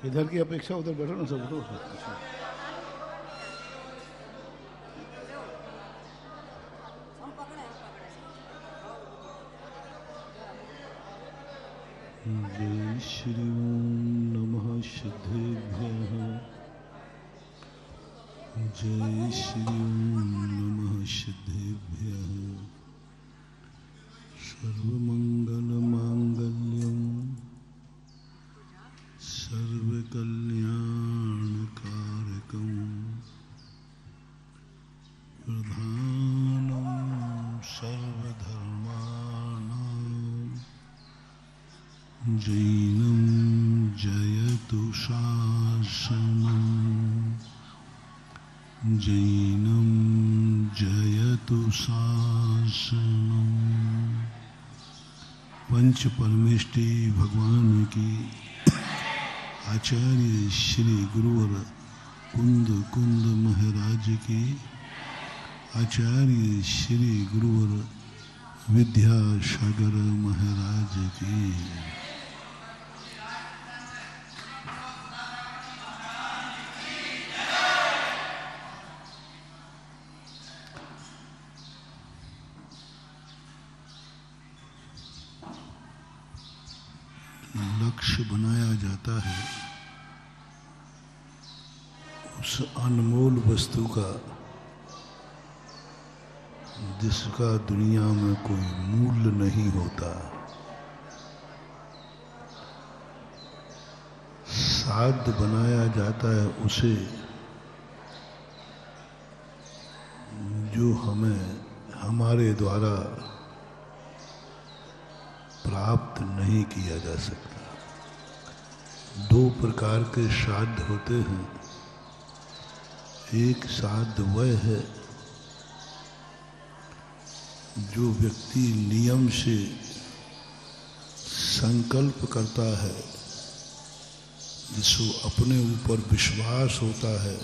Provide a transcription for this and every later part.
इधर की अपेक्षा उधर बैठो ना, सब उठो। जय श्री ओम नमः सिद्धेभ्यः। जय श्री ओम नमः सिद्धेभ्यः। सर्वमंगलमांगल्यं सर्वकल्याणकारकं प्रधानं सर्वधर्माणां जैनं जयतु शासनम्। जैनं जयतु शासनम्। पंच परमेष्टि भगवान की, आचार्य श्री गुरुवर कुंद कुंद महाराज की, आचार्य श्री गुरुवर विद्यासागर महाराज की। लक्ष्य बनाया जाता है उस अनमोल वस्तु का जिसका दुनिया में कोई मूल्य नहीं होता। साध्य बनाया जाता है उसे जो हमें हमारे द्वारा प्राप्त नहीं किया जा सकता। दो प्रकार के साध्य होते हैं। एक साध्य वह है जो व्यक्ति नियम से संकल्प करता है, जिसको अपने ऊपर विश्वास होता है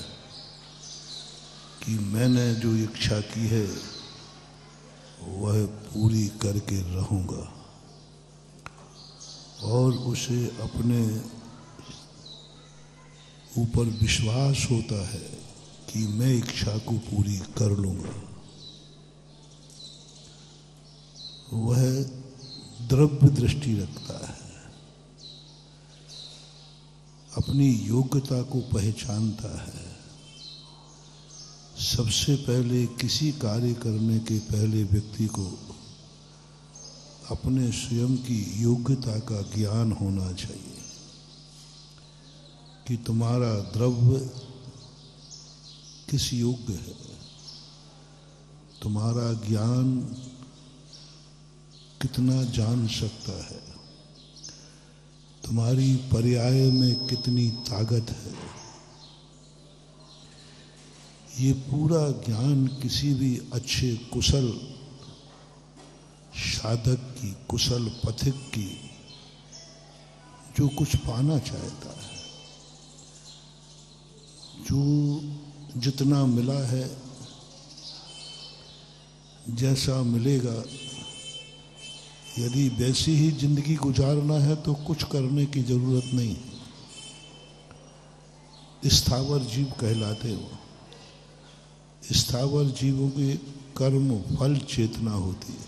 कि मैंने जो इच्छा की है वह पूरी करके रहूंगा, और उसे अपने ऊपर विश्वास होता है कि मैं इच्छा को पूरी कर लूंगा। वह द्रव्य दृष्टि रखता है, अपनी योग्यता को पहचानता है। सबसे पहले किसी कार्य करने के पहले व्यक्ति को अपने स्वयं की योग्यता का ज्ञान होना चाहिए कि तुम्हारा द्रव्य किस योग्य है, तुम्हारा ज्ञान कितना जान सकता है, तुम्हारी पर्याय में कितनी ताकत है। ये पूरा ज्ञान किसी भी अच्छे कुशल साधक की, कुशल पथिक की, जो कुछ पाना चाहता है, जो जितना मिला है, जैसा मिलेगा, यदि वैसी ही जिंदगी गुजारना है तो कुछ करने की जरूरत नहीं। स्थावर जीव कहलाते हो। स्थावर जीवों के कर्म फल चेतना होती है।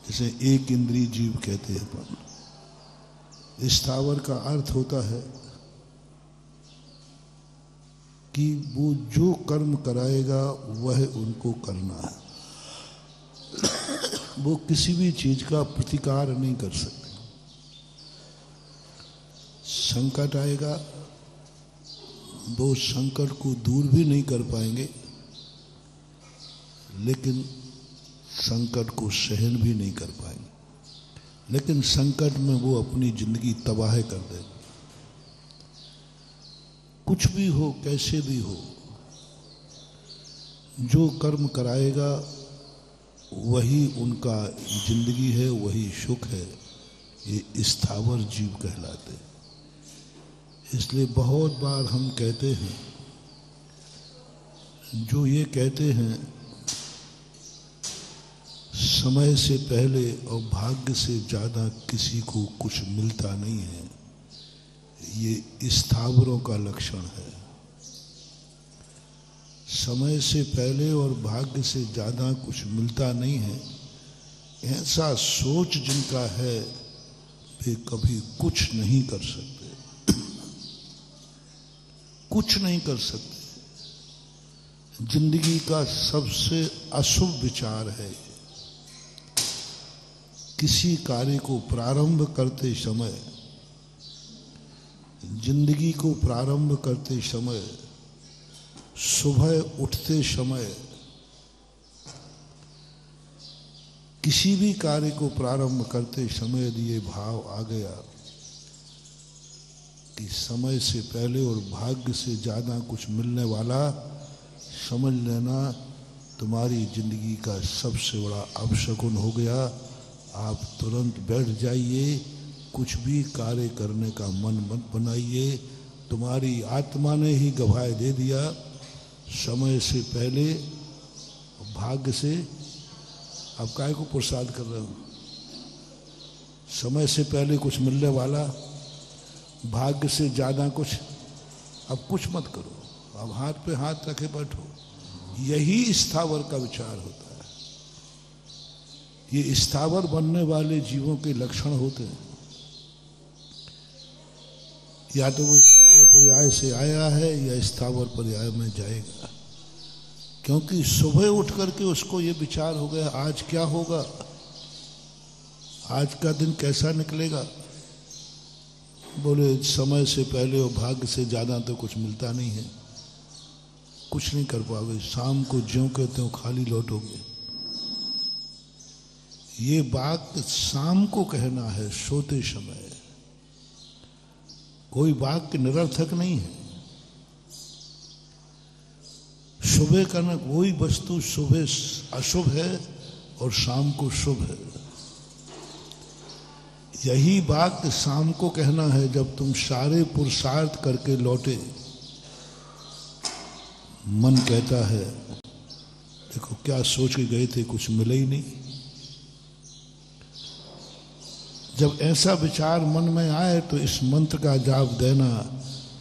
जैसे एक इंद्रिय जीव कहते हैं अपन। स्थावर का अर्थ होता है कि वो जो कर्म कराएगा वह उनको करना है। वो किसी भी चीज का प्रतिकार नहीं कर सकते। संकट आएगा, वो संकट को दूर भी नहीं कर पाएंगे, लेकिन संकट को सहन भी नहीं कर पाएंगे। लेकिन संकट में वो अपनी जिंदगी तबाह कर देंगे। कुछ भी हो, कैसे भी हो, जो कर्म कराएगा वही उनका जिंदगी है, वही सुख है। ये स्थावर जीव कहलाते। इसलिए बहुत बार हम कहते हैं, जो ये कहते हैं समय से पहले और भाग्य से ज्यादा किसी को कुछ मिलता नहीं है, ये स्थावरों का लक्षण है। समय से पहले और भाग्य से ज़्यादा कुछ मिलता नहीं है, ऐसा सोच जिनका है वे कभी कुछ नहीं कर सकते, कुछ नहीं कर सकते। जिंदगी का सबसे अशुभ विचार है। किसी कार्य को प्रारंभ करते समय, जिंदगी को प्रारंभ करते समय, सुबह उठते समय, किसी भी कार्य को प्रारंभ करते समय यदि ये भाव आ गया कि समय से पहले और भाग्य से ज्यादा कुछ मिलने वाला, समझ लेना तुम्हारी जिंदगी का सबसे बड़ा अपशकुन हो गया। आप तुरंत बैठ जाइए, कुछ भी कार्य करने का मन मत बनाइए। तुम्हारी आत्मा ने ही गवाही दे दिया, समय से पहले भाग्य से। आप काहे को प्रसाद कर रहे हो? समय से पहले कुछ मिलने वाला, भाग्य से ज्यादा कुछ। अब कुछ मत करो, अब हाथ पे हाथ रखे बैठो। यही स्थावर का विचार होता है। ये स्थावर बनने वाले जीवों के लक्षण होते हैं। या तो वो स्थावर पर्याय से आया है या स्थावर पर्याय में जाएगा, क्योंकि सुबह उठ करके उसको ये विचार हो गया आज क्या होगा, आज का दिन कैसा निकलेगा। बोले समय से पहले और भाग्य से ज्यादा तो कुछ मिलता नहीं है, कुछ नहीं कर पाओगे। शाम को ज्यों कहते हो खाली लौटोगे। ये बात शाम को कहना है, सोते समय। कोई वाक्य निरर्थक नहीं है। सुबह करना, कोई वस्तु सुबह अशुभ है और शाम को शुभ है। यही वाक्य शाम को कहना है जब तुम सारे पुरुषार्थ करके लौटे। मन कहता है देखो क्या सोच के गए थे, कुछ मिला ही नहीं। जब ऐसा विचार मन में आए तो इस मंत्र का जाप देना,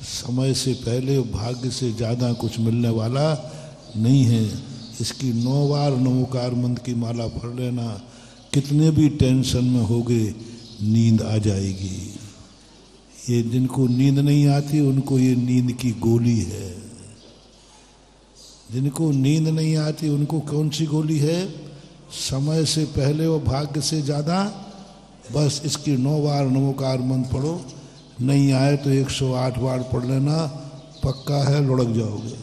समय से पहले भाग्य से ज्यादा कुछ मिलने वाला नहीं है। इसकी 9 बार नमोकार मंत्र की माला पढ़ लेना, कितने भी टेंशन में होगे नींद आ जाएगी। ये जिनको नींद नहीं आती उनको ये नींद की गोली है। जिनको नींद नहीं आती उनको कौन सी गोली है? समय से पहले और भाग्य से ज्यादा। बस इसकी 9 बार नमोकार मंत्र पढ़ो, नहीं आए तो 108 बार पढ़ लेना, पक्का है लुढ़क जाओगे।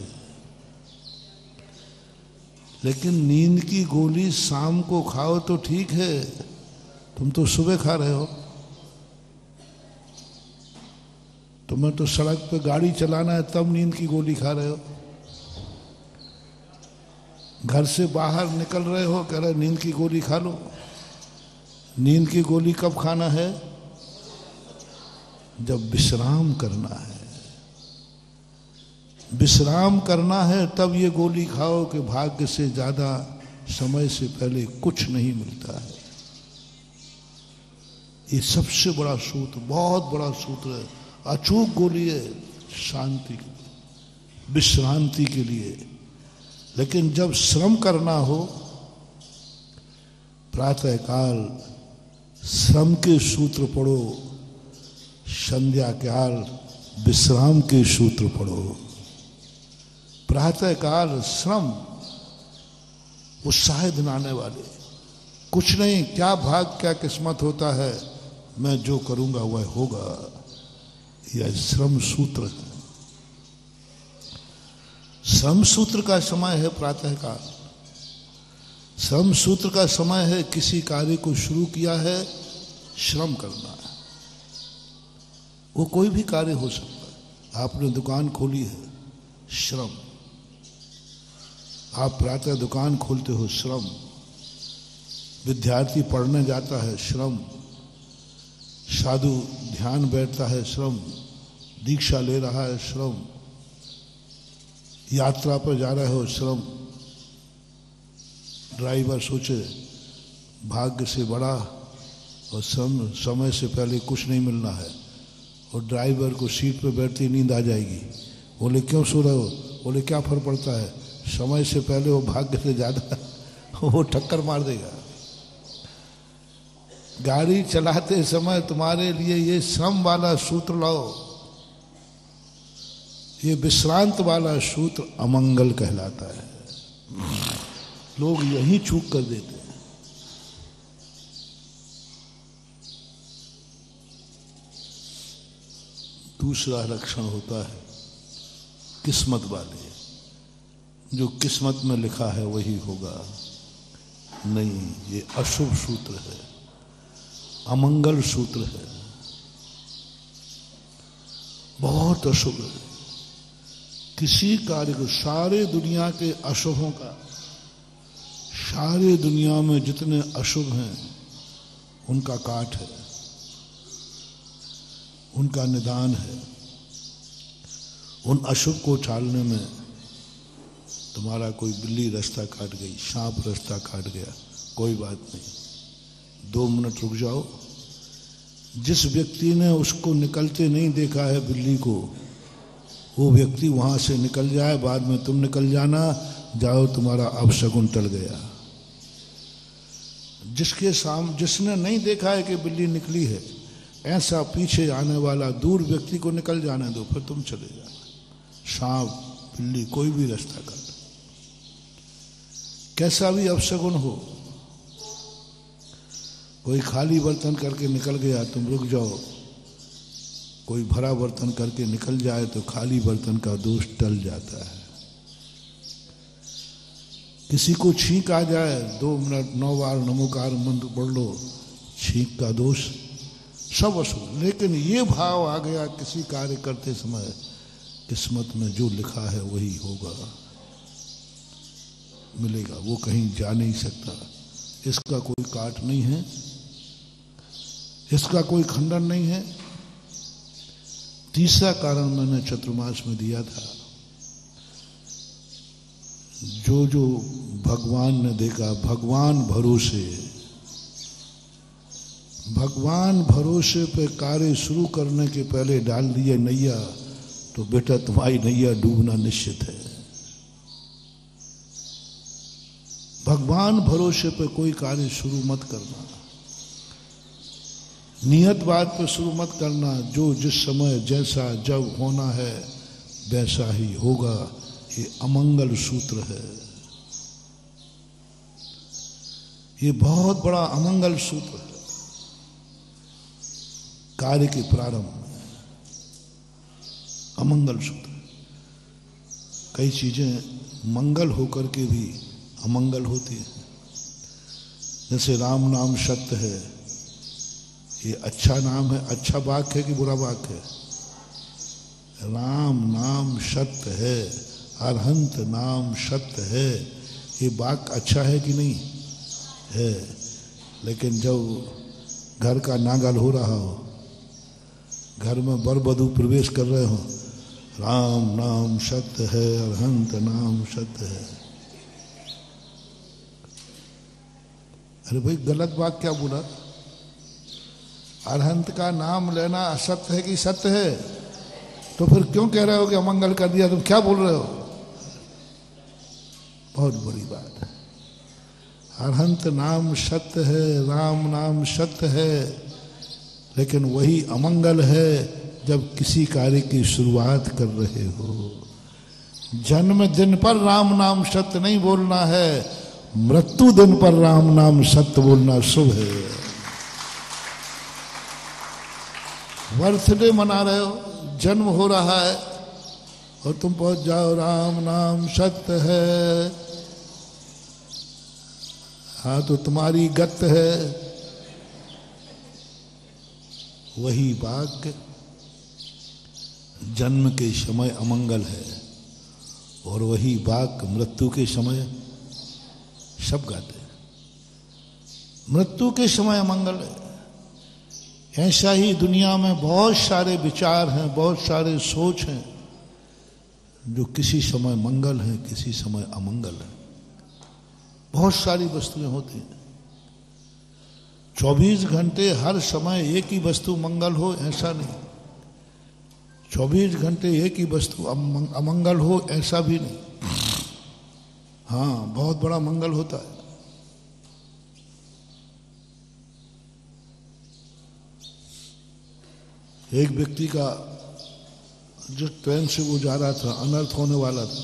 लेकिन नींद की गोली शाम को खाओ तो ठीक है, तुम तो सुबह खा रहे हो। तुम्हें तो सड़क पे गाड़ी चलाना है तब नींद की गोली खा रहे हो। घर से बाहर निकल रहे हो, कह रहे नींद की गोली खा लो। नींद की गोली कब खाना है? जब विश्राम करना है। विश्राम करना है तब ये गोली खाओ कि भाग्य से ज्यादा समय से पहले कुछ नहीं मिलता है। ये सबसे बड़ा सूत्र, बहुत बड़ा सूत्र है, अचूक गोली है शांति के लिए, विश्रांति के लिए। लेकिन जब श्रम करना हो, प्रातःकाल श्रम के सूत्र पढ़ो, संध्या काल विश्राम के सूत्र पढ़ो। प्रातःकाल श्रम, उत्साह दिलाने वाले, कुछ नहीं, क्या भाग क्या किस्मत होता है, मैं जो करूंगा वह होगा। यह श्रम सूत्र है। श्रम सूत्र का समय है प्रातःकाल। श्रम सूत्र का समय है किसी कार्य को शुरू किया है, श्रम करना है। वो कोई भी कार्य हो सकता है। आपने दुकान खोली है, श्रम। आप प्रातः दुकान खोलते हो, श्रम। विद्यार्थी पढ़ने जाता है, श्रम। साधु ध्यान बैठता है, श्रम। दीक्षा ले रहा है, श्रम। यात्रा पर जा रहे हो, श्रम। ड्राइवर सोचे भाग्य से बड़ा और समय से पहले कुछ नहीं मिलना है, और ड्राइवर को सीट पे बैठती नींद आ जाएगी। बोले क्यों सो रहे हो? बोले क्या फर्क पड़ता है, समय से पहले वो भाग्य से ज्यादा वो टक्कर मार देगा। गाड़ी चलाते समय तुम्हारे लिए ये श्रम वाला सूत्र लाओ, ये विश्रांत वाला सूत्र अमंगल कहलाता है। लोग यही चूक कर देते हैं। दूसरा लक्षण होता है किस्मत वाले, जो किस्मत में लिखा है वही होगा। नहीं, ये अशुभ सूत्र है, अमंगल सूत्र है, बहुत अशुभ है। किसी कार्य को, सारे दुनिया के अशुभों का, सारे दुनिया में जितने अशुभ हैं उनका काट है, उनका निदान है। उन अशुभ को टालने में तुम्हारा कोई बिल्ली रास्ता काट गई, सांप रास्ता काट गया, कोई बात नहीं, 2 मिनट रुक जाओ। जिस व्यक्ति ने उसको निकलते नहीं देखा है बिल्ली को, वो व्यक्ति वहां से निकल जाए, बाद में तुम निकल जाना, जाओ तुम्हारा अपशगुन टल गया। जिसने नहीं देखा है कि बिल्ली निकली है, ऐसा पीछे आने वाला दूर व्यक्ति को निकल जाने दो, फिर तुम चले जाना। सांप, बिल्ली, कोई भी रास्ता काट, कैसा भी अपशगुन हो। कोई खाली बर्तन करके निकल गया, तुम रुक जाओ। कोई भरा बर्तन करके निकल जाए तो खाली बर्तन का दोष टल जाता है। किसी को छींक आ जाए, 2 मिनट 9 बार नमोकार मंत्र पढ़ लो, छींक का दोष सब अशुभ। लेकिन ये भाव आ गया किसी कार्य करते समय, किस्मत में जो लिखा है वही होगा, मिलेगा, वो कहीं जा नहीं सकता। इसका कोई काट नहीं है, इसका कोई खंडन नहीं है। तीसरा कारण मैंने चतुर्मास में दिया था, जो जो भगवान ने देखा, भगवान भरोसे, भगवान भरोसे पे कार्य शुरू करने के पहले डाल दिए नैया, तो बेटा तुम्हारी नैया डूबना निश्चित है। भगवान भरोसे पे कोई कार्य शुरू मत करना, नियत बात पे शुरू मत करना। जो जिस समय जैसा जब होना है वैसा ही होगा, ये अमंगल सूत्र है, ये बहुत बड़ा अमंगल सूत्र है। कार्य के प्रारंभ में अमंगल सूत्र। कई चीजें मंगल होकर के भी अमंगल होती है। जैसे राम नाम सत्य है, ये अच्छा नाम है, अच्छा वाक्य है कि बुरा वाक्य है? राम नाम सत्य है, अरहंत नाम सत्य है, ये वाक्य अच्छा है कि नहीं है? लेकिन जब घर का नागल हो रहा हो, घर में वर वधू प्रवेश कर रहे हो, राम नाम सत्य है, अरहंत नाम सत्य है। अरे भाई गलत बात क्या बोला? अरहंत का नाम लेना असत्य है कि सत्य है? तो फिर क्यों कह रहे हो कि अमंगल कर दिया? तुम क्या बोल रहे हो? बहुत बड़ी बात है। अरहंत नाम सत्य है, राम नाम सत्य है, लेकिन वही अमंगल है जब किसी कार्य की शुरुआत कर रहे हो। जन्मदिन पर राम नाम सत्य नहीं बोलना है, मृत्यु दिन पर राम नाम सत्य बोलना शुभ है। बर्थडे मना रहे हो, जन्म हो रहा है और तुम पहुंच जाओ राम नाम सत्य है, हाँ तो तुम्हारी गत है। वही वाक्य जन्म के समय अमंगल है और वही वाक्य मृत्यु के समय सब गाते हैं। मृत्यु के समय अमंगल है। ऐसा ही दुनिया में बहुत सारे विचार हैं, बहुत सारे सोच हैं जो किसी समय मंगल हैं, किसी समय अमंगल है। बहुत सारी वस्तुएं होती हैं। 24 घंटे हर समय एक ही वस्तु मंगल हो ऐसा नहीं। 24 घंटे एक ही वस्तु अमंगल हो ऐसा भी नहीं। हाँ, बहुत बड़ा मंगल होता है। एक व्यक्ति का जो ट्रेन से वो जा रहा था, अनर्थ होने वाला था,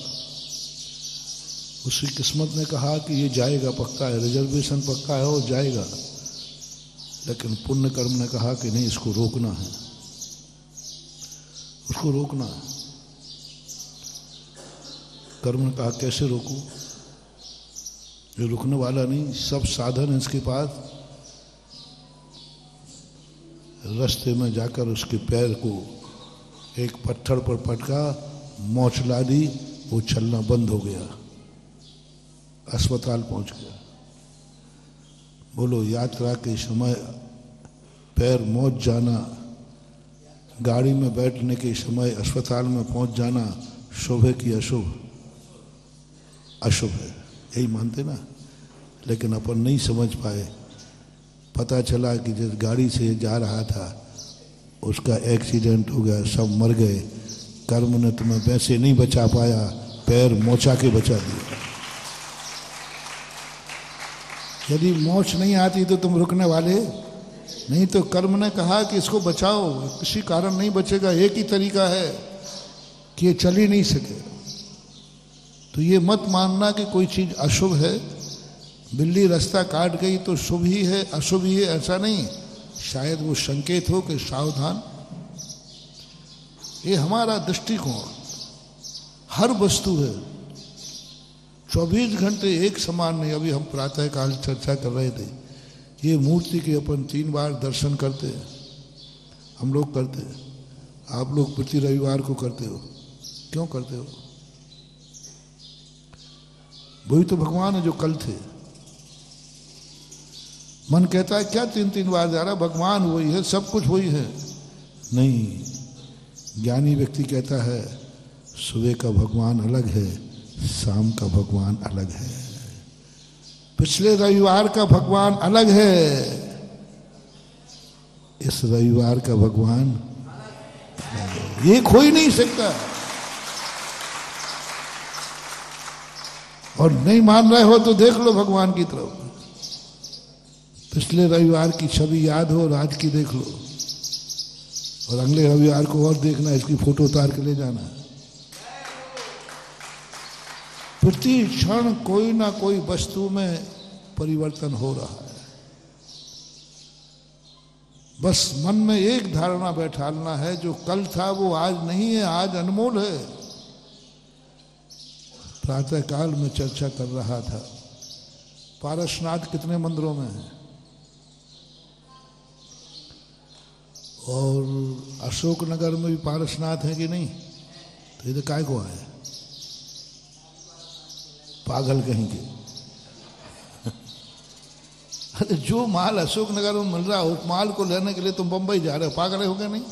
उसकी किस्मत ने कहा कि ये जाएगा, पक्का है, रिजर्वेशन पक्का है और जाएगा। लेकिन पुण्य कर्म ने कहा कि नहीं, इसको रोकना है, उसको रोकना है। कर्म ने कहा कैसे रोकूं, ये रुकने वाला नहीं, सब साधन है इसके पास। रास्ते में जाकर उसके पैर को एक पत्थर पर पटका, मोच ला दी, वो चलना बंद हो गया, अस्पताल पहुंच गया। बोलो, यात्रा के समय पैर मोच जाना, गाड़ी में बैठने के समय अस्पताल में पहुंच जाना, शुभ है कि अशुभ? अशुभ है, यही मानते ना। लेकिन अपन नहीं समझ पाए। पता चला कि जिस गाड़ी से जा रहा था उसका एक्सीडेंट हो गया, सब मर गए। कर्म ने तुम्हें वैसे नहीं बचा पाया, पैर मोचा के बचा दिया। यदि मोच नहीं आती तो तुम रुकने वाले नहीं। तो कर्म ने कहा कि इसको बचाओ, किसी कारण नहीं बचेगा, एक ही तरीका है कि ये चल ही नहीं सके। तो ये मत मानना कि कोई चीज अशुभ है। बिल्ली रास्ता काट गई तो शुभ ही है, अशुभ ही है, ऐसा नहीं। शायद वो संकेत हो कि सावधान। ये हमारा दृष्टिकोण। हर वस्तु है, 24 घंटे एक समान नहीं। अभी हम प्रातः काल चर्चा कर रहे थे, ये मूर्ति के अपन 3 बार दर्शन करते हैं, हम लोग करते हैं। आप लोग प्रति रविवार को करते हो, क्यों करते हो? वही तो भगवान है जो कल थे। मन कहता है क्या 3-3 बार जा रहा, भगवान वही है, सब कुछ वही है। नहीं, ज्ञानी व्यक्ति कहता है सुबह का भगवान अलग है, शाम का भगवान अलग है, पिछले रविवार का भगवान अलग है, इस रविवार का भगवान अलग है। ये खो ही नहीं सकता। और नहीं मान रहे हो तो देख लो भगवान की तरफ। पिछले रविवार की छवि याद हो और आज की देख लो, और अगले रविवार को और देखना, इसकी फोटो उतार के ले जाना। प्रति क्षण कोई ना कोई वस्तु में परिवर्तन हो रहा है। बस मन में एक धारणा बैठालना है, जो कल था वो आज नहीं है, आज अनमोल है। प्रातः काल में चर्चा कर रहा था, पारसनाथ कितने मंदिरों में है, और अशोकनगर में भी पारसनाथ है कि नहीं? तो इधर काय को आए पागल कहीं के। अरे जो माल अशोकनगर में मिल रहा है उस माल को लेने के लिए तुम बंबई जा रहे हो, पागल हो गए नहीं?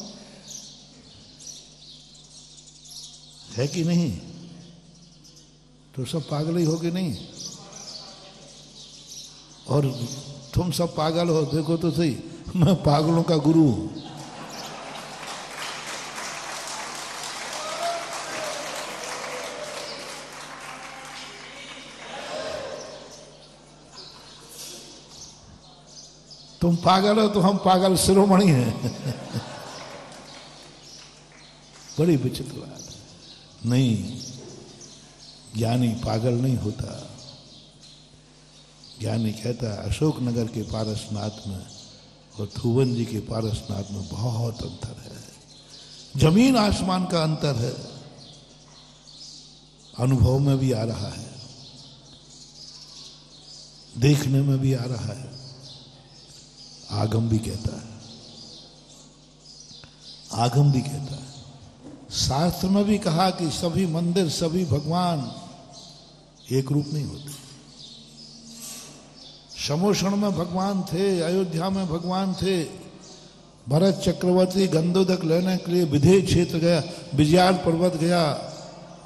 है कि नहीं? तो सब पागल ही हो कि नहीं? और तुम सब पागल हो, देखो तो सही, मैं पागलों का गुरु हूं। तुम पागल हो तो हम पागल शिरोमणि हैं। बड़ी विचित्र बात है। नहीं, ज्ञानी पागल नहीं होता। ज्ञानी कहता है अशोकनगर के पारसनाथ में और थुवन जी के पारसनाथ में बहुत अंतर है, जमीन आसमान का अंतर है। अनुभव में भी आ रहा है, देखने में भी आ रहा है, आगम भी कहता है, आगम भी कहता है। शास्त्र में भी कहा कि सभी मंदिर, सभी भगवान एक रूप नहीं होते। समोषण में भगवान थे, अयोध्या में भगवान थे, भरत चक्रवर्ती गंधोदक लेने के लिए विधेय क्षेत्र गया, विजयार पर्वत गया,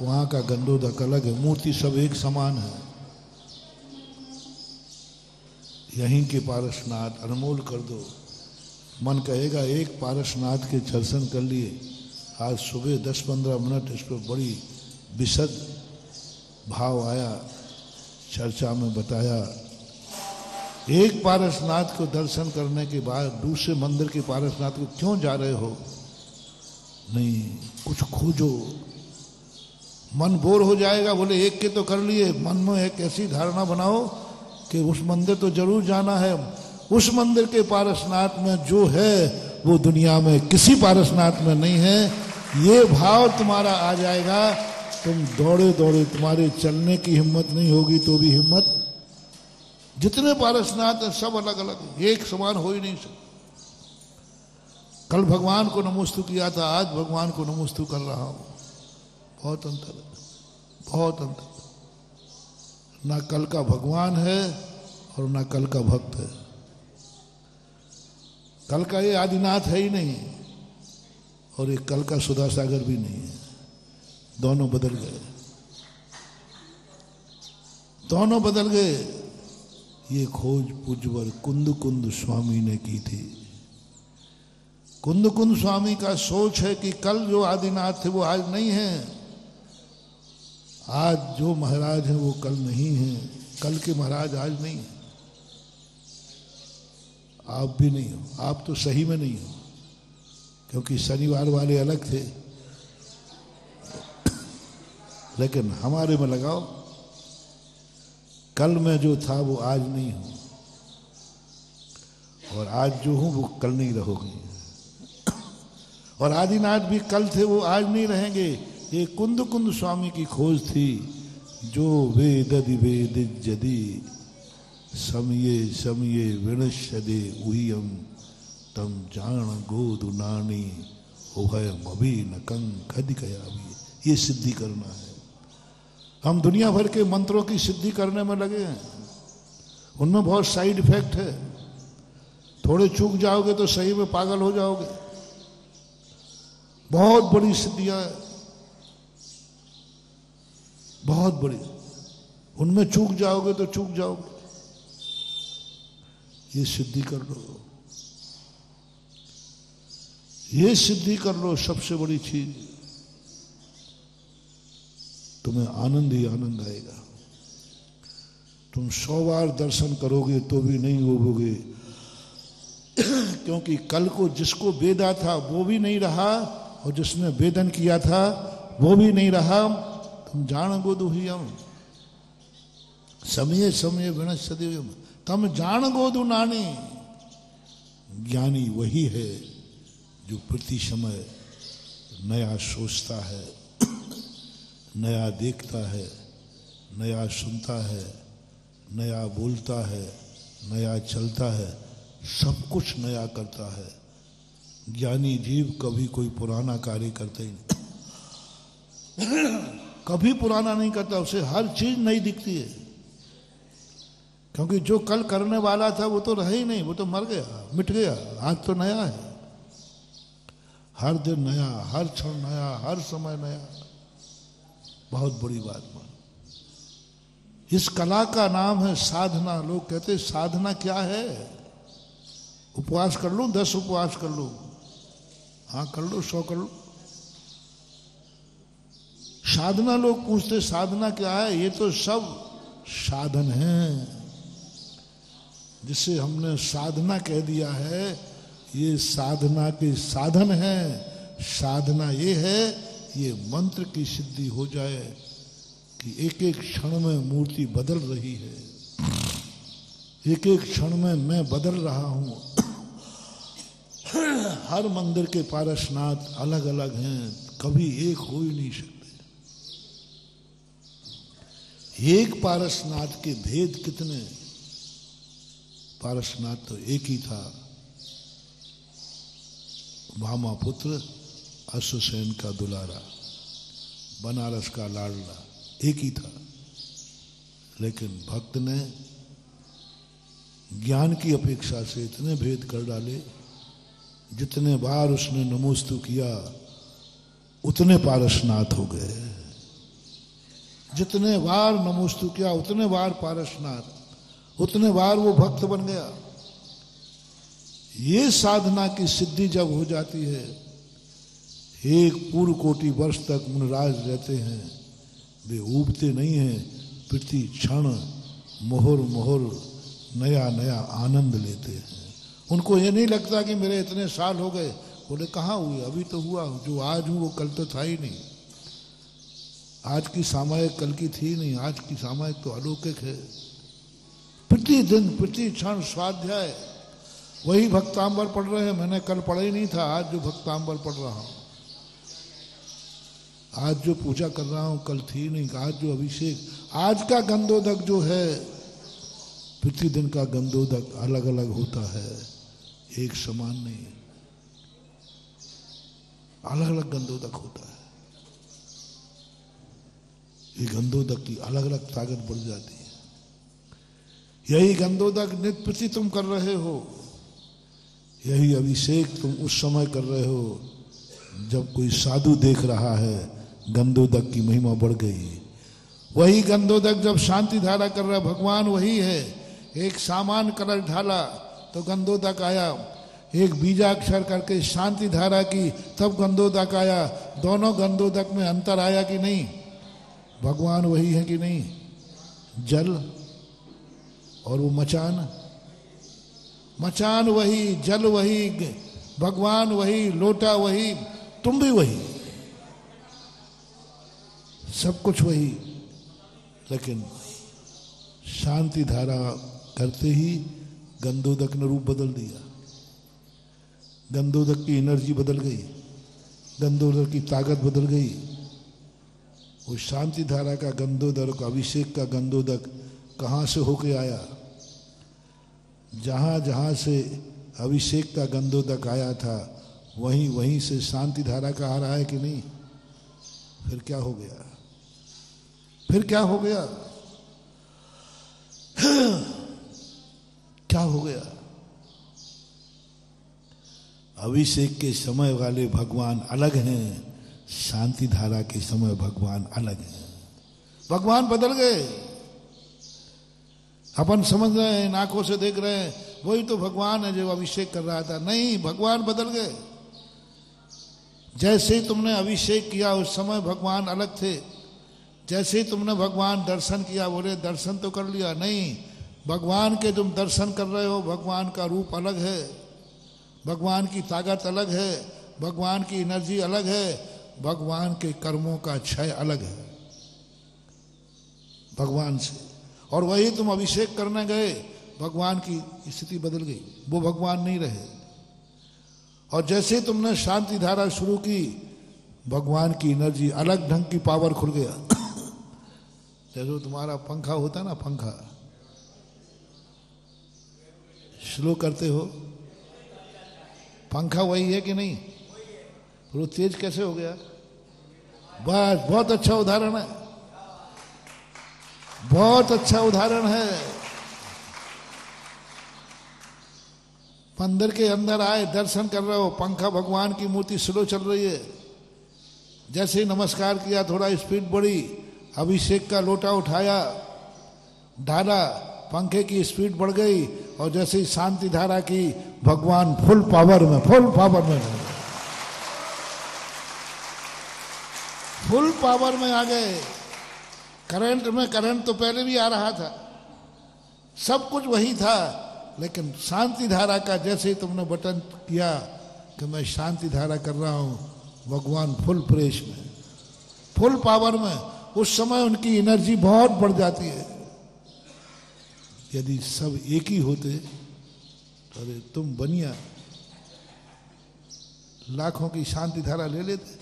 वहां का गंधोदक अलग है, मूर्ति सब एक समान है। यहीं के पारसनाथ अनमोल कर दो। मन कहेगा एक पारसनाथ के दर्शन कर लिए, आज सुबह 10-15 मिनट इस पर बड़ी विशद भाव आया, चर्चा में बताया। एक पारसनाथ को दर्शन करने के बाद दूसरे मंदिर के पारसनाथ को क्यों जा रहे हो? नहीं, कुछ खोजो, मन बोर हो जाएगा। बोले एक के तो कर लिए, मन में एक ऐसी धारणा बनाओ कि उस मंदिर तो जरूर जाना है। उस मंदिर के पारसनाथ में जो है वो दुनिया में किसी पारसनाथ में नहीं है। ये भाव तुम्हारा आ जाएगा, तुम दौड़े दौड़े, तुम्हारे चलने की हिम्मत नहीं होगी तो भी हिम्मत। जितने पारसनाथ हैं सब अलग अलग, एक समान हो ही नहीं सकते। कल भगवान को नमोस्तु किया था, आज भगवान को नमोस्तु कर रहा हूं। बहुत अंतर है, बहुत अंतर। ना कल का भगवान है और ना कल का भक्त है। कल का ये आदिनाथ है ही नहीं और एक कल का सुधा सागर भी नहीं है। दोनों बदल गए, दोनों बदल गए। ये खोज पूज्यवर कुंद कुंद स्वामी ने की थी। कुंद कुंद स्वामी का सोच है कि कल जो आदिनाथ थे वो आज नहीं है, आज जो महाराज हैं वो कल नहीं है, कल के महाराज आज नहीं है। आप भी नहीं हो, आप तो सही में नहीं हो, क्योंकि शनिवार वाले अलग थे। लेकिन हमारे में लगाओ, कल मैं जो था वो आज नहीं हूं और आज जो हूं वो कल नहीं रहोगे। और आदिनाथ भी कल थे वो आज नहीं रहेंगे। ये कुंद कुंद स्वामी की खोज थी। जो वेददि वेद जदि समये समये विनश्यदे उहियम तम जान गोदु नानी उभय मभी नकं खदिकयावी। ये सिद्धि करना है। हम दुनिया भर के मंत्रों की सिद्धि करने में लगे हैं, उनमें बहुत साइड इफेक्ट है। थोड़े चूक जाओगे तो सही में पागल हो जाओगे। बहुत बड़ी सिद्धियां है, बहुत बड़ी, उनमें चूक जाओगे तो चूक जाओगे। ये सिद्धि कर लो, ये सिद्धि कर लो, सबसे बड़ी चीज। तुम्हें आनंद ही आनंद आएगा। तुम 100 बार दर्शन करोगे तो भी नहीं होगे, क्योंकि कल को जिसको वेदा था वो भी नहीं रहा और जिसने वेदन किया था वो भी नहीं रहा। तुम जान गोदुहियम समय समय विनश्यदेयम तम जान गोदु नानी। ज्ञानी वही है जो प्रति समय नया सोचता है, नया देखता है, नया सुनता है, नया बोलता है, नया चलता है, सब कुछ नया करता है। ज्ञानी जीव कभी कोई पुराना कार्य करते ही नहीं। कभी पुराना नहीं करता, उसे हर चीज नई दिखती है। क्योंकि जो कल करने वाला था वो तो रहे ही नहीं, वो तो मर गया, मिट गया। आज तो नया है, हर दिन नया, हर क्षण नया, हर समय नया। बहुत बड़ी बात मान। इस कला का नाम है साधना। लोग कहते साधना क्या है? उपवास कर लो, 10 उपवास कर लो, हाँ कर लो, 100 कर लो। साधना लोग पूछते साधना क्या है? ये तो सब साधन है। जिसे हमने साधना कह दिया है, ये साधना के साधन है। साधना ये है, ये मंत्र की सिद्धि हो जाए कि एक एक क्षण में मूर्ति बदल रही है, एक एक क्षण में मैं बदल रहा हूं। हर मंदिर के पारसनाथ अलग अलग हैं, कभी एक हो ही नहीं सकते। एक पारसनाथ के भेद कितने? पारसनाथ तो एक ही था, भामापुत्र अश्वसेन का दुलारा, बनारस का लाडला, एक ही था। लेकिन भक्त ने ज्ञान की अपेक्षा से इतने भेद कर डाले, जितने बार उसने नमोस्तु किया उतने पारसनाथ हो गए। जितने बार नमोस्तु किया उतने बार पारसनाथ, उतने बार वो भक्त बन गया। ये साधना की सिद्धि जब हो जाती है, एक पूर्व कोटि वर्ष तक मुनराज रहते हैं, वे ऊबते नहीं हैं, प्रति क्षण मोहर मोहर नया नया आनंद लेते हैं। उनको ये नहीं लगता कि मेरे इतने साल हो गए। बोले कहाँ हुए, अभी तो हुआ, जो आज हूँ वो कल तो था ही नहीं। आज की सामायिक कल की थी नहीं, आज की सामायिक तो अलौकिक है। प्रतिदिन प्रति क्षण स्वाध्याय, वही भक्तांबर पढ़ रहे हैं। मैंने कल पढ़ा ही नहीं था, आज जो भक्तांबर पढ़ रहा हूं, आज जो पूजा कर रहा हूं कल थी नहीं। आज जो अभिषेक, आज का गंधोदक जो है, प्रतिदिन का गंधोदक अलग अलग होता है, एक समान नहीं, अलग अलग गंधोदक होता है। ये गंधोदक की अलग अलग ताकत बढ़ जाती है। यही गंधोदक नित्य प्रति तुम कर रहे हो, यही अभिषेक तुम उस समय कर रहे हो जब कोई साधु देख रहा है, गंधोदक की महिमा बढ़ गई। वही गंधोदक जब शांति धारा कर रहा, भगवान वही है। एक सामान कलश ढाला तो गंधोदक आया, एक बीजाक्षर करके शांति धारा की तब गंधोदक आया। दोनों गंधोदक में अंतर आया कि नहीं? भगवान वही है कि नहीं? जल और वो मचान, मचान वही, जल वही, भगवान वही, लोटा वही, तुम भी वही, सब कुछ वही। लेकिन शांति धारा करते ही गंधोदक ने रूप बदल दिया, गंधोदक की एनर्जी बदल गई, गंधोदक की ताकत बदल गई। वो शांति धारा का गंधोदक, अभिषेक का गंधोदक कहाँ से होके आया? जहाँ जहाँ से अभिषेक का गंधोदक आया था, वहीं वहीं से शांति धारा का आ रहा है कि नहीं? फिर क्या हो गया? फिर क्या हो गया? क्या हो गया? अभिषेक के समय वाले भगवान अलग हैं, शांति धारा के समय भगवान अलग हैं। भगवान बदल गए। अपन समझ रहे हैं, आंखों से देख रहे हैं, वही तो भगवान है जो अभिषेक कर रहा था। नहीं, भगवान बदल गए। जैसे ही तुमने अभिषेक किया उस समय भगवान अलग थे। जैसे ही तुमने भगवान दर्शन किया, बोले दर्शन तो कर लिया, नहीं, भगवान के तुम दर्शन कर रहे हो, भगवान का रूप अलग है, भगवान की ताकत अलग है, भगवान की एनर्जी अलग है, भगवान के कर्मों का क्षय अलग है भगवान से। और वही तुम अभिषेक करने गए, भगवान की स्थिति बदल गई, वो भगवान नहीं रहे। और जैसे तुमने शांति धारा शुरू की, भगवान की एनर्जी अलग ढंग की पावर खुल गया। जैसे तुम्हारा पंखा होता ना, पंखा स्लो करते हो, पंखा वही है कि नहीं? तो तेज कैसे हो गया? बस, बहुत अच्छा उदाहरण है, बहुत अच्छा उदाहरण है। मंदिर के अंदर आए, दर्शन कर रहे हो, पंखा भगवान की मूर्ति स्लो चल रही है। जैसे ही नमस्कार किया, थोड़ा स्पीड बढ़ी, अभिषेक का लोटा उठाया, डाला, पंखे की स्पीड बढ़ गई। और जैसे ही शांति धारा की, भगवान फुल पावर में, फुल पावर में, फुल पावर में आ गए। करंट में, करंट तो पहले भी आ रहा था, सब कुछ वही था, लेकिन शांति धारा का जैसे ही तुमने बटन किया कि मैं शांति धारा कर रहा हूं, भगवान फुल प्रेस में, फुल पावर में, उस समय उनकी एनर्जी बहुत बढ़ जाती है। यदि सब एक ही होते तो अरे तुम बनिया लाखों की शांति धारा ले लेते।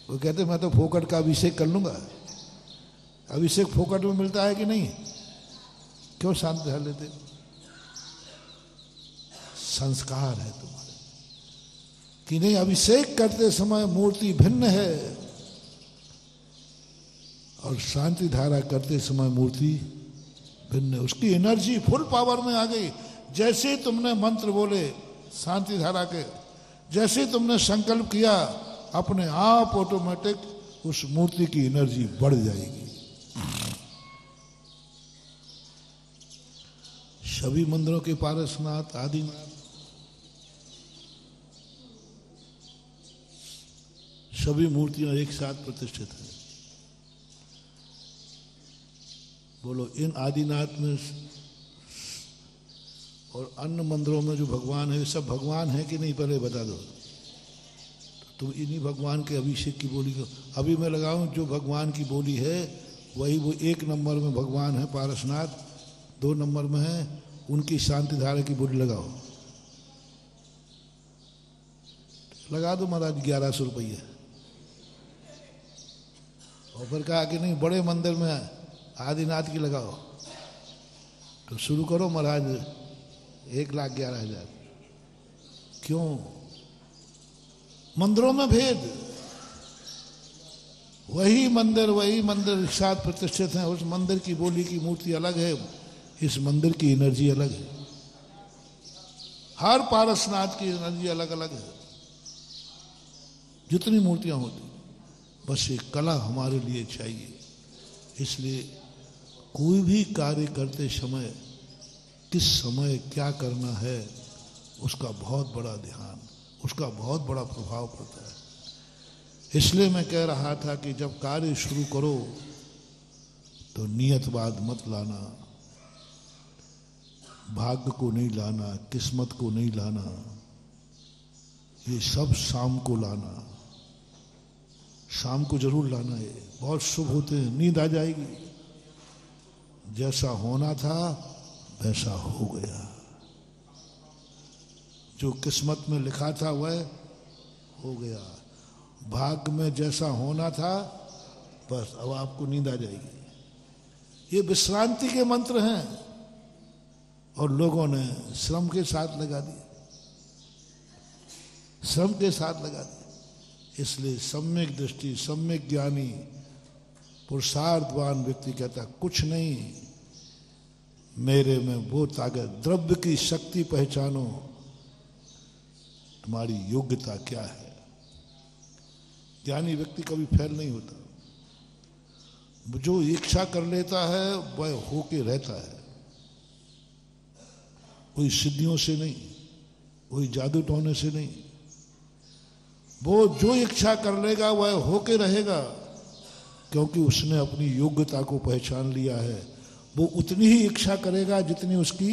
वो कहते मैं तो फोकट का अभिषेक कर लूंगा। अभिषेक फोकट में मिलता है कि नहीं? क्यों शांति धारा लेते? संस्कार है तुम्हारे कि नहीं। अभिषेक करते समय मूर्ति भिन्न है और शांति धारा करते समय मूर्ति भिन्न है। उसकी एनर्जी फुल पावर में आ गई। जैसे ही तुमने मंत्र बोले शांति धारा के, जैसे ही तुमने संकल्प किया, अपने आप ऑटोमेटिक उस मूर्ति की एनर्जी बढ़ जाएगी। सभी मंदिरों के पारसनाथ, आदिनाथ, सभी मूर्तियां एक साथ प्रतिष्ठित हैं। बोलो, इन आदिनाथ में और अन्य मंदिरों में जो भगवान है, सब भगवान है कि नहीं, पहले बता दो। तुम इन्हीं भगवान के अभिषेक की बोली को अभी मैं लगाऊं, जो भगवान की बोली है वही वो 1 नंबर में भगवान है पारसनाथ, 2 नंबर में है उनकी शांति धारा की बोली लगाओ। लगा दो महाराज 1100 रुपये। और फिर कहा कि नहीं, बड़े मंदिर में आदिनाथ की लगाओ। तो शुरू करो महाराज 1,11,000। क्यों? मंदिरों में भेद, वही मंदिर एक साथ प्रतिष्ठित हैं। उस मंदिर की बोली की मूर्ति अलग है, इस मंदिर की एनर्जी अलग है। हर पारसनाथ की एनर्जी अलग अलग है, जितनी मूर्तियां होती। बस ये कला हमारे लिए चाहिए। इसलिए कोई भी कार्य करते समय किस समय क्या करना है, उसका बहुत बड़ा ध्यान, उसका बहुत बड़ा प्रभाव पड़ता है। इसलिए मैं कह रहा था कि जब कार्य शुरू करो तो नियतवाद मत लाना, भाग्य को नहीं लाना, किस्मत को नहीं लाना, ये सब शाम को लाना। शाम को जरूर लाना है, बहुत शुभ होते हैं, नींद आ जाएगी। जैसा होना था वैसा हो गया, जो किस्मत में लिखा था वह हो गया। भाग्य में जैसा होना था बस, अब आपको नींद आ जाएगी। ये विश्रांति के मंत्र हैं और लोगों ने श्रम के साथ लगा दिए, श्रम के साथ लगा दिए। इसलिए सम्यक दृष्टि, सम्यक ज्ञानी, पुरुषार्थवान व्यक्ति कहता कुछ नहीं, मेरे में वो ताकत, द्रव्य की शक्ति पहचानो, तुम्हारी योग्यता क्या है। ज्ञानी व्यक्ति कभी फेल नहीं होता। जो इच्छा कर लेता है वह होके रहता है, कोई सिद्धियों से नहीं, कोई जादू टोने से नहीं। वो जो इच्छा कर लेगा वह होके रहेगा, क्योंकि उसने अपनी योग्यता को पहचान लिया है। वो उतनी ही इच्छा करेगा जितनी उसकी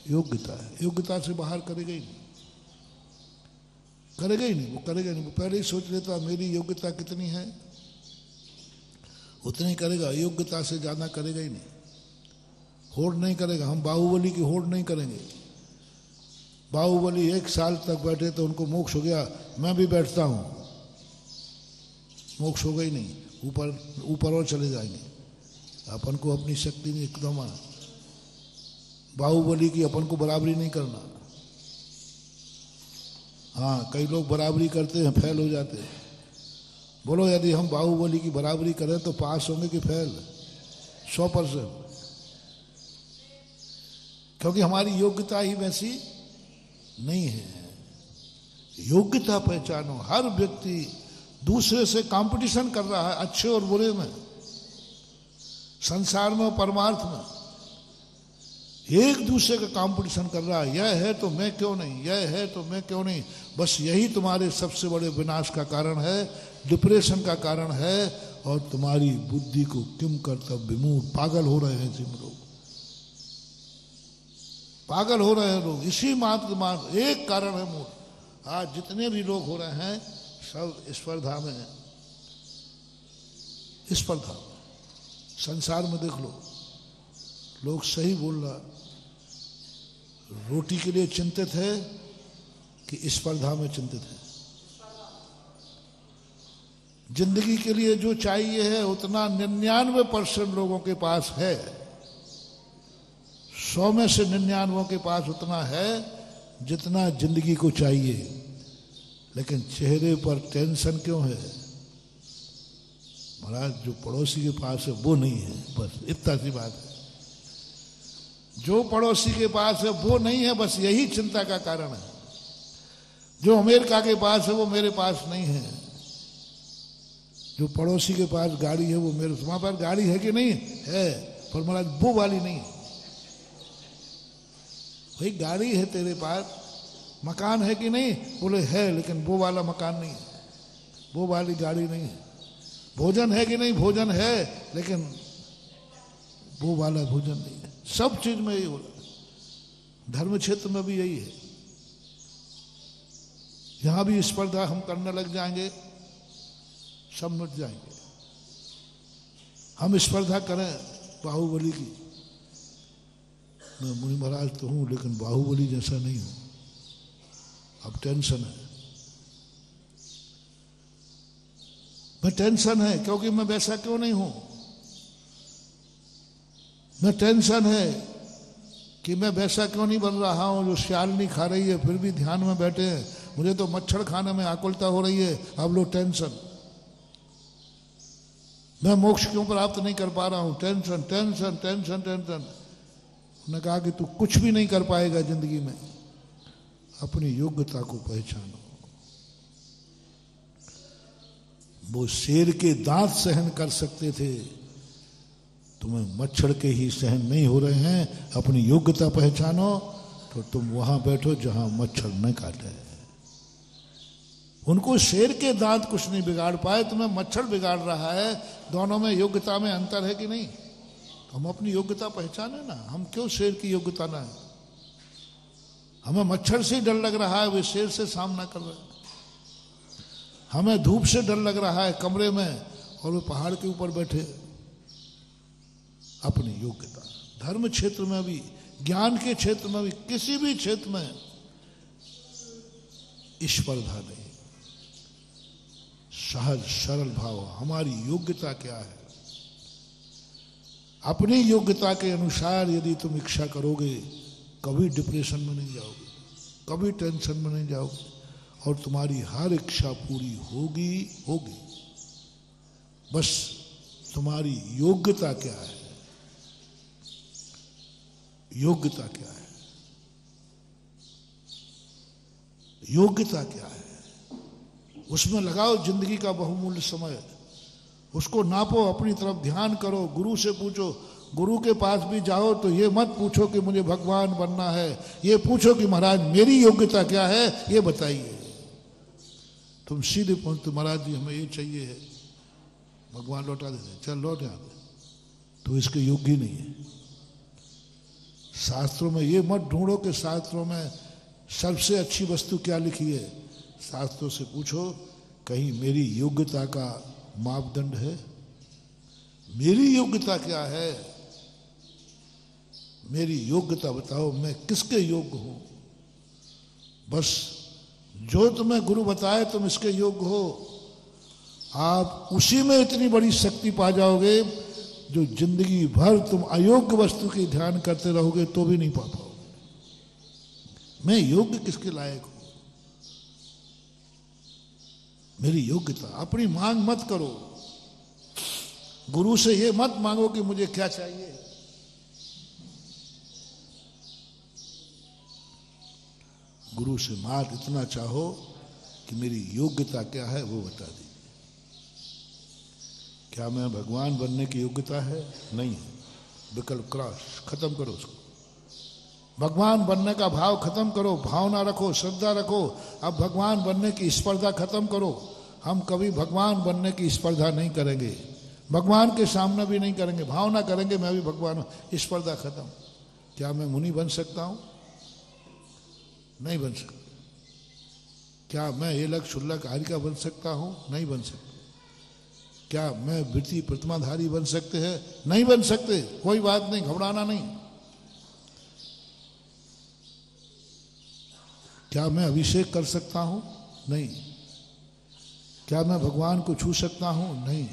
योग्यता है। योग्यता से बाहर करेगा ही नहीं, करेगा ही नहीं, वो करेगा नहीं। वो पहले ही सोच लेता मेरी योग्यता कितनी है, उतनी करेगा, योग्यता से ज्यादा करेगा ही नहीं। होड़ नहीं करेगा। हम बाहुबली की होड़ नहीं करेंगे। बाहुबली 1 साल तक बैठे तो उनको मोक्ष हो गया, मैं भी बैठता हूं, मोक्ष हो गई नहीं, ऊपर और चले जाएंगे। अपन को अपनी शक्ति में एकदम बाहुबली की अपन को बराबरी नहीं करना। हाँ, कई लोग बराबरी करते हैं, फेल हो जाते हैं। बोलो, यदि हम बाहुबली की बराबरी करें तो पास होंगे कि फेल? 100%। क्योंकि हमारी योग्यता ही वैसी नहीं है। योग्यता पहचानो। हर व्यक्ति दूसरे से कंपटीशन कर रहा है, अच्छे और बुरे में, संसार में और परमार्थ में एक दूसरे का कंपटीशन कर रहा है। यह है तो मैं क्यों नहीं, यह है तो मैं क्यों नहीं। बस यही तुम्हारे सबसे बड़े विनाश का कारण है, डिप्रेशन का कारण है, और तुम्हारी बुद्धि को किम कर्तव्य विमूढ़, पागल हो रहे हैं जिन लोग, पागल हो रहे हैं लोग। इसी मात्र एक कारण है मूढ़। आज जितने भी लोग हो रहे हैं सब स्पर्धा में है, स्पर्धा। संसार में देख लो, लोग सही बोल रहा, रोटी के लिए चिंतित है कि स्पर्धा में चिंतित है। जिंदगी के लिए जो चाहिए है उतना 99% लोगों के पास है, 100 में से 99 के पास उतना है जितना जिंदगी को चाहिए। लेकिन चेहरे पर टेंशन क्यों है? महाराज, जो पड़ोसी के पास है वो नहीं है, बस इतना सी बात है। जो पड़ोसी के पास है वो नहीं है, बस यही चिंता का कारण है। जो अमेरिका के पास है वो मेरे पास नहीं है। जो पड़ोसी के पास गाड़ी है वो मेरे, तुम्हारे पास गाड़ी है कि नहीं है, पर महाराज वो वाली नहीं है। भाई गाड़ी है तेरे पास, मकान है कि नहीं, बोले है, लेकिन वो वाला मकान नहीं है। वो वाली गाड़ी नहीं है। भोजन है कि नहीं? भोजन है, लेकिन वो वाला भोजन नहीं है। सब चीज में यही हो रहा है, धर्म क्षेत्र में भी यही है। यहां भी स्पर्धा हम करने लग जाएंगे, सब मिट जाएंगे। हम स्पर्धा करें बाहुबली की, मैं मुनि महाराज तो हूं लेकिन बाहुबली जैसा नहीं हूं। अब टेंशन है, मैं टेंशन है क्योंकि मैं वैसा क्यों नहीं हूं। मैं टेंशन है कि मैं वैसा क्यों नहीं बन रहा हूं जो सियाल नहीं खा रही है फिर भी ध्यान में बैठे हैं। मुझे तो मच्छर खाने में आकुलता हो रही है। अब लो टेंशन, मैं मोक्ष क्यों प्राप्त नहीं कर पा रहा हूं। Tension tension tension tension. उन्होंने कहा कि तू कुछ भी नहीं कर पाएगा जिंदगी में, अपनी योग्यता को पहचानो। वो शेर के दांत सहन कर सकते थे, तुम्हें मच्छर के ही सहन नहीं हो रहे हैं। अपनी योग्यता पहचानो तो तुम वहां बैठो जहां मच्छर न काटे। उनको शेर के दांत कुछ नहीं बिगाड़ पाए, तुम्हें मच्छर बिगाड़ रहा है। दोनों में योग्यता में अंतर है कि नहीं? तो हम अपनी योग्यता पहचाने ना। हम क्यों शेर की योग्यता ना है? हमें मच्छर से डर लग रहा है, वे शेर से सामना कर रहे हैं। हमें धूप से डर लग रहा है कमरे में, और वो पहाड़ के ऊपर बैठे। अपनी योग्यता, धर्म क्षेत्र में भी, ज्ञान के क्षेत्र में भी, किसी भी क्षेत्र में स्पर्धा नहीं। सहज सरल भाव, हमारी योग्यता क्या है। अपनी योग्यता के अनुसार यदि तुम इच्छा करोगे, कभी डिप्रेशन में नहीं जाओगे, कभी टेंशन में नहीं जाओगे, और तुम्हारी हर इच्छा पूरी होगी होगी। बस तुम्हारी योग्यता क्या है, योग्यता क्या है, योग्यता क्या है, उसमें लगाओ जिंदगी का बहुमूल्य समय। उसको नापो, अपनी तरफ ध्यान करो, गुरु से पूछो। गुरु के पास भी जाओ तो ये मत पूछो कि मुझे भगवान बनना है, ये पूछो कि महाराज मेरी योग्यता क्या है, ये बताइए। तुम सीधे पहुंचते, महाराज जी हमें ये चाहिए है, भगवान लौटा देते, चल लौट यहाँ पे, तो इसके योग्य ही नहीं है। शास्त्रों में ये मत ढूंढो कि शास्त्रों में सबसे अच्छी वस्तु क्या लिखी है। शास्त्रों से पूछो, कहीं मेरी योग्यता का मापदंड है, मेरी योग्यता क्या है, मेरी योग्यता बताओ, मैं किसके योग्य हूं। बस जो तुम्हें गुरु बताए तुम इसके योग्य हो, आप उसी में इतनी बड़ी शक्ति पा जाओगे जो जिंदगी भर तुम अयोग्य वस्तु की ध्यान करते रहोगे तो भी नहीं पा पाओगे। मैं योग्य किसके लायक हूं, मेरी योग्यता। अपनी मांग मत करो, गुरु से ये मत मांगो कि मुझे क्या चाहिए। गुरु से मात इतना चाहो कि मेरी योग्यता क्या है वो बता दीजिए। क्या मैं भगवान बनने की योग्यता है? नहीं है। विकल्प क्रॉस, खत्म करो उसको। भगवान बनने का भाव खत्म करो, भावना रखो, श्रद्धा रखो। अब भगवान बनने की स्पर्धा खत्म करो। हम कभी भगवान बनने की स्पर्धा नहीं करेंगे, भगवान के सामने भी नहीं करेंगे, भावना करेंगे मैं भी भगवान हूं। स्पर्धा खत्म। क्या मैं मुनि बन सकता हूं? नहीं बन सकता। क्या मैं एलक शुल्लक आर्यका बन सकता हूं? नहीं बन सकता। क्या मैं वृत्ति प्रतिमाधारी बन सकते हैं? नहीं बन सकते। कोई बात नहीं, घबराना नहीं। क्या मैं अभिषेक कर सकता हूं? नहीं। क्या मैं भगवान को छू सकता हूं? नहीं।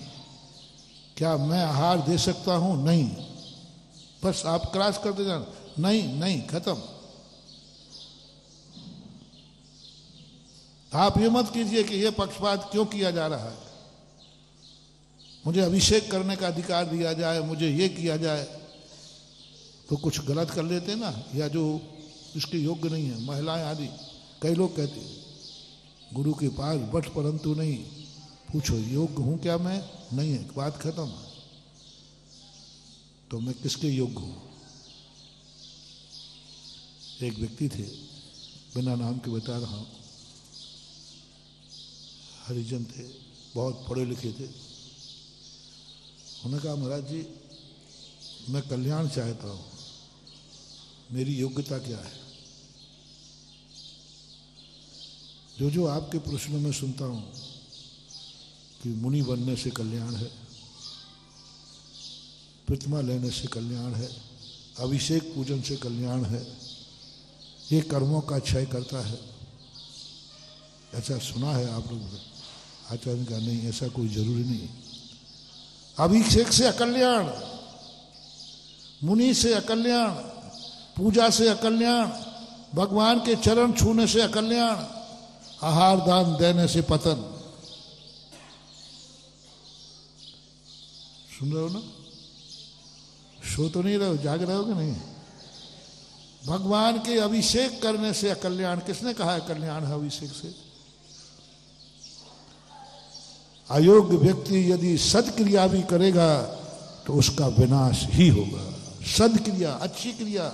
क्या मैं आहार दे सकता हूं? नहीं। बस आप क्रॉस करते जाना, नहीं नहीं, खत्म। आप ये मत कीजिए कि ये पक्षपात क्यों किया जा रहा है, मुझे अभिषेक करने का अधिकार दिया जाए, मुझे ये किया जाए। तो कुछ गलत कर लेते ना, या जो इसके योग्य नहीं है, महिलाएं आदि। कई लोग कहते हैं गुरु के पास बट परंतु नहीं, पूछो योग्य हूं क्या मैं? नहीं है, बात खत्म। तो मैं किसके योग्य हूं? एक व्यक्ति थे, बिना नाम के बता रहा हूं, हरिजन थे, बहुत पढ़े लिखे थे। उन्होंने कहा महाराज जी मैं कल्याण चाहता हूँ, मेरी योग्यता क्या है? जो आपके प्रश्नों में सुनता हूँ कि मुनि बनने से कल्याण है, प्रतिमा लेने से कल्याण है, अभिषेक पूजन से कल्याण है, ये कर्मों का क्षय करता है, ऐसा सुना है आप लोगों ने। आचार्य का नहीं, ऐसा कोई जरूरी नहीं। अभिषेक से अकल्याण, मुनि से अकल्याण, पूजा से अकल्याण, भगवान के चरण छूने से अकल्याण, आहार दान देने से पतन। सुन रहे हो ना? सो तो नहीं रहे हो, जाग रहे हो कि नहीं? भगवान के अभिषेक करने से अकल्याण। किसने कहा है कल्याण है अभिषेक से? अयोग्य व्यक्ति यदि सदक्रिया भी करेगा तो उसका विनाश ही होगा। सदक्रिया, अच्छी क्रिया,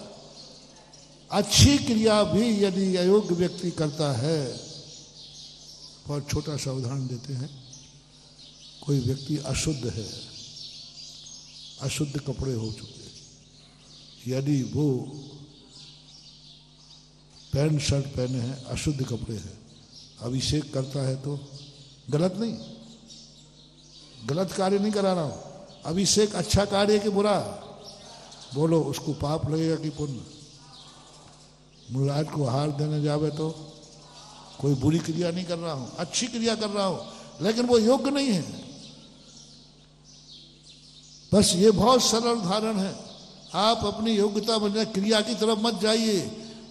अच्छी क्रिया भी यदि अयोग्य व्यक्ति करता है। बहुत छोटा सा उदाहरण देते हैं। कोई व्यक्ति अशुद्ध है, अशुद्ध कपड़े हो चुके, यदि वो पैंट शर्ट पहने हैं, अशुद्ध कपड़े हैं, अभिषेक करता है तो गलत नहीं, गलत कार्य नहीं करा रहा हूं। अभिषेक अच्छा कार्य कि बुरा? बोलो, उसको पाप लगेगा कि पुण्य? मुराद को आहार देने जावे तो कोई बुरी क्रिया नहीं कर रहा हूं, अच्छी क्रिया कर रहा हूं, लेकिन वो योग्य नहीं है। बस ये बहुत सरल उदाहरण है। आप अपनी योग्यता बने, क्रिया की तरफ मत जाइए,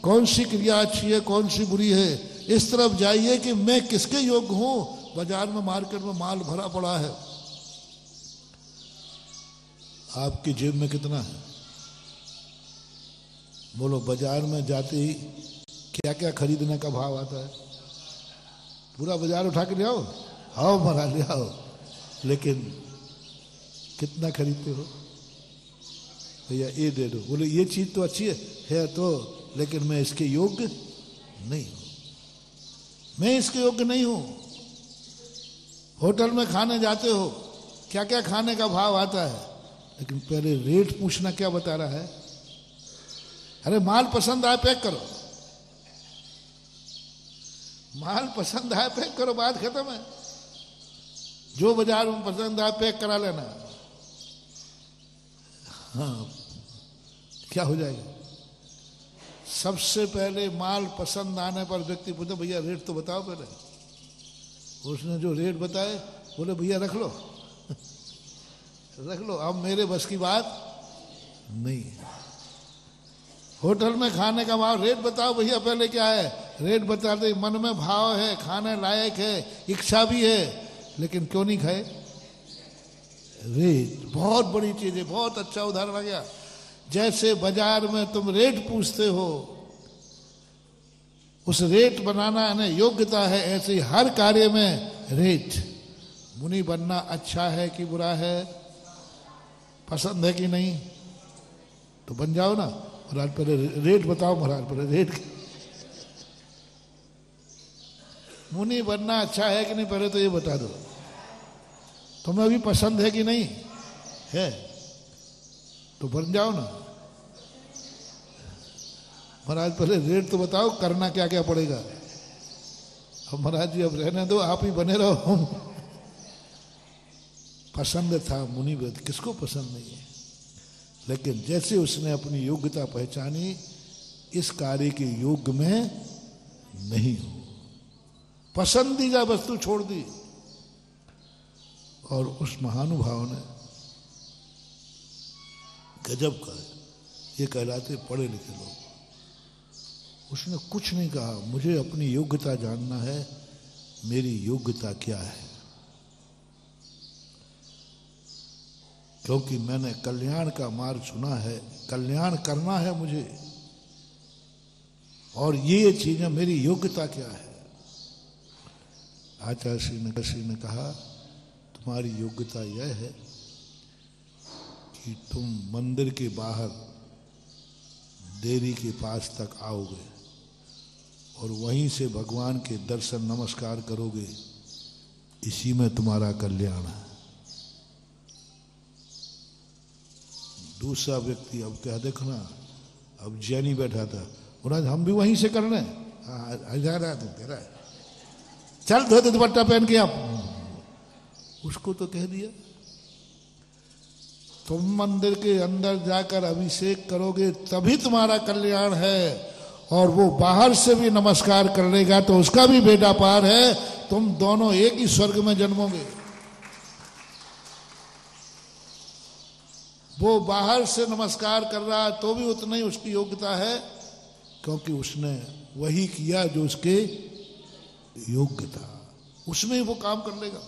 कौन सी क्रिया अच्छी है कौन सी बुरी है, इस तरफ जाइए कि मैं किसके योग्य हूं। बाजार में, मार्केट में माल भरा पड़ा है, आपकी जेब में कितना है? बोलो, बाजार में जाते ही क्या क्या खरीदने का भाव आता है? पूरा बाजार उठा के ले आओ, आओ भरा ले आओ, लेकिन कितना खरीदते हो? भैया ये दे दो। बोले ये चीज तो अच्छी है तो, लेकिन मैं इसके योग्य नहीं हूं, मैं इसके योग्य नहीं हूं। होटल में खाने जाते हो, क्या क्या खाने का भाव आता है, लेकिन पहले रेट पूछना क्या बता रहा है? अरे माल पसंद आए पैक करो, माल पसंद आए पैक करो, बात खत्म है। जो बाजार में पसंद आए पैक करा लेना। हाँ, क्या हो जाएगा? सबसे पहले माल पसंद आने पर व्यक्ति पूछे भैया रेट तो बताओ पहले। उसने जो रेट बताए, बोले भैया रख लो रख लो, अब मेरे बस की बात नहीं है। होटल में खाने का भाव, रेट बताओ भैया पहले क्या है, रेट बता दे। मन में भाव है, खाने लायक है, इच्छा भी है, लेकिन क्यों नहीं खाए? रेट बहुत बड़ी चीज है। बहुत अच्छा उदाहरण आ गया। जैसे बाजार में तुम रेट पूछते हो, उस रेट बनाना है योग्यता है, ऐसे ही हर कार्य में रेट। मुनि बनना अच्छा है कि बुरा है, पसंद है कि नहीं, तो बन जाओ ना। महाराज पहले रेट बताओ, महाराज पहले रेट। मुनि बनना अच्छा है कि नहीं पहले तो ये बता दो। तुम्हें अभी पसंद है कि नहीं है, तो बन जाओ ना। महाराज पहले रेट तो बताओ, करना क्या क्या पड़ेगा। अब महाराज जी अब रहने दो, आप ही बने रहो। पसंद था मुनि, किसको पसंद नहीं है, लेकिन जैसे उसने अपनी योग्यता पहचानी, इस कार्य के योग्य में नहीं हो, पसंदीदा वस्तु छोड़ दी। और उस महानुभाव ने गजब का, ये कहलाते पढ़े लिखे लोग, उसने कुछ नहीं कहा, मुझे अपनी योग्यता जानना है, मेरी योग्यता क्या है, क्योंकि मैंने कल्याण का मार्ग चुना है, कल्याण करना है मुझे, और ये चीजें मेरी योग्यता क्या है। आचार्य श्री ने कहा, तुम्हारी योग्यता यह है कि तुम मंदिर के बाहर देरी के पास तक आओगे और वहीं से भगवान के दर्शन नमस्कार करोगे, इसी में तुम्हारा कल्याण है। दूसरा व्यक्ति अब क्या देखना, अब जैनी बैठा था, बोला हम भी वहीं से करना है। जा रहा है, कह रहा है चल धोती दुपट्टा पहन के आप। उसको तो कह दिया तुम मंदिर के अंदर जाकर अभिषेक करोगे तभी तुम्हारा कल्याण है, और वो बाहर से भी नमस्कार कर लेगा तो उसका भी बेटा पार है, तुम दोनों एक ही स्वर्ग में जन्मोगे। वो बाहर से नमस्कार कर रहा है तो भी उतना ही उसकी योग्यता है, क्योंकि उसने वही किया जो उसके योग्य था, उसमें ही वो काम कर लेगा।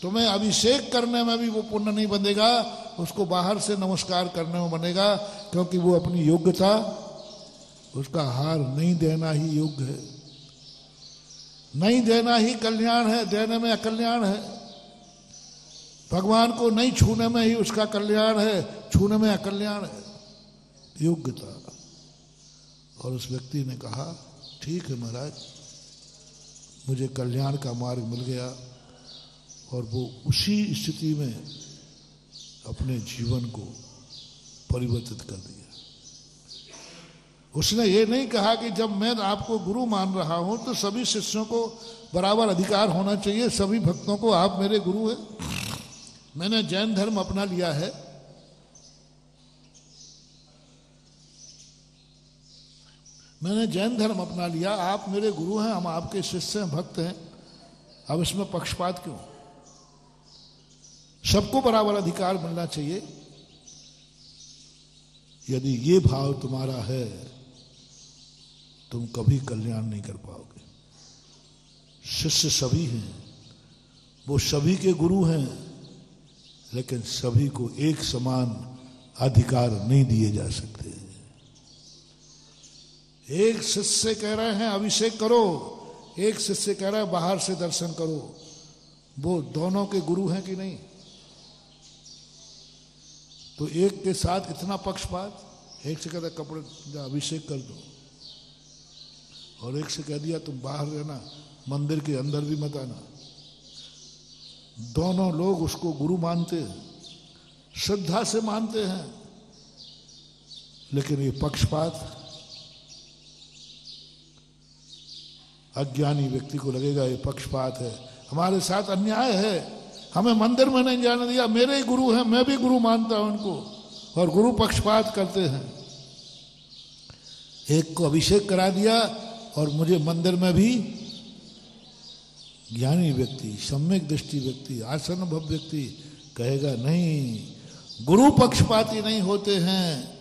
तुम्हें अभिषेक करने में भी वो पुण्य नहीं बनेगा, उसको बाहर से नमस्कार करने में बनेगा, क्योंकि वो अपनी योग्यता, उसका हार नहीं देना ही योग्य है, नहीं देना ही कल्याण है, देने में अकल्याण है। भगवान को नहीं छूने में ही उसका कल्याण है, छूने में अकल्याण है, योग्यता। और उस व्यक्ति ने कहा ठीक है महाराज, मुझे कल्याण का मार्ग मिल गया, और वो उसी स्थिति में अपने जीवन को परिवर्तित कर दिया। उसने ये नहीं कहा कि जब मैं आपको गुरु मान रहा हूं तो सभी शिष्यों को बराबर अधिकार होना चाहिए, सभी भक्तों को आप मेरे गुरु हैं। मैंने जैन धर्म अपना लिया है, मैंने जैन धर्म अपना लिया, आप मेरे गुरु हैं, हम आपके शिष्य हैं, भक्त हैं, अब इसमें पक्षपात क्यों? सबको बराबर अधिकार मिलना चाहिए। यदि ये भाव तुम्हारा है तुम कभी कल्याण नहीं कर पाओगे। शिष्य सभी हैं, वो सभी के गुरु हैं, लेकिन सभी को एक समान अधिकार नहीं दिए जा सकते। एक शिष्य कह रहे हैं अभिषेक करो, एक शिष्य कह रहा है बाहर से दर्शन करो, वो दोनों के गुरु हैं कि नहीं? तो एक के साथ इतना पक्षपात, एक से कहता कपड़े जा अभिषेक कर दो, और एक से कह दिया तुम बाहर रहना, मंदिर के अंदर भी मत आना। दोनों लोग उसको गुरु मानते हैं, श्रद्धा से मानते हैं, लेकिन ये पक्षपात अज्ञानी व्यक्ति को लगेगा ये पक्षपात है, हमारे साथ अन्याय है, हमें मंदिर में नहीं जाने दिया, मेरे ही गुरु हैं, मैं भी गुरु मानता हूं उनको, और गुरु पक्षपात करते हैं। एक को अभिषेक करा दिया और मुझे मंदिर में भी, ज्ञानी व्यक्ति, सम्यक दृष्टि व्यक्ति, आसन भव व्यक्ति कहेगा नहीं, गुरु पक्षपाती नहीं होते हैं,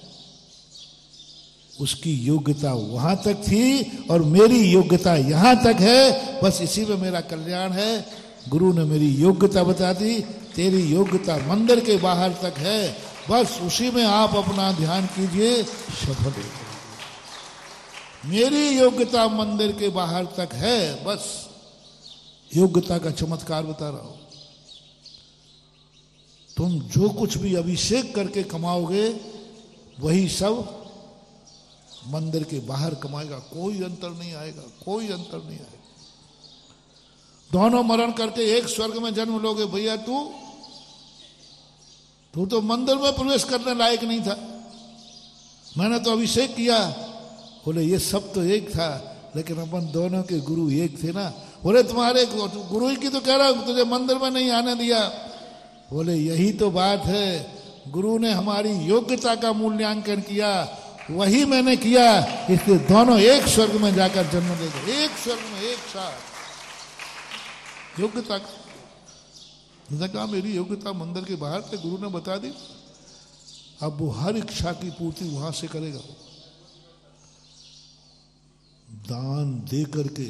उसकी योग्यता वहां तक थी और मेरी योग्यता यहां तक है, बस इसी में मेरा कल्याण है। गुरु ने मेरी योग्यता बता दी, तेरी योग्यता मंदिर के बाहर तक है, बस उसी में आप अपना ध्यान कीजिए, सफल हो। मेरी योग्यता मंदिर के बाहर तक है, बस योग्यता का चमत्कार बता रहा हूं। तुम जो कुछ भी अभिषेक करके कमाओगे वही सब मंदिर के बाहर कमाएगा, कोई अंतर नहीं आएगा, कोई अंतर नहीं आएगा। दोनों मरण करके एक स्वर्ग में जन्म लोगे। भैया तू तो मंदिर में प्रवेश करने लायक नहीं था, मैंने तो अभिषेक किया। बोले ये सब तो एक था, लेकिन अपन दोनों के गुरु एक थे ना। बोले तुम्हारे गुरु की तो कह रहा हूं, तुझे मंदिर में नहीं आने दिया। बोले यही तो बात है, गुरु ने हमारी योग्यता का मूल्यांकन किया, वही मैंने किया, इसलिए दोनों एक स्वर्ग में जाकर जन्म ले गए, एक स्वर्ग में एक साथ। योग्यता कहा मेरी योग्यता मंदिर के बाहर थे, गुरु ने बता दी, अब वो हर इच्छा की पूर्ति वहां से करेगा। दान दे करके,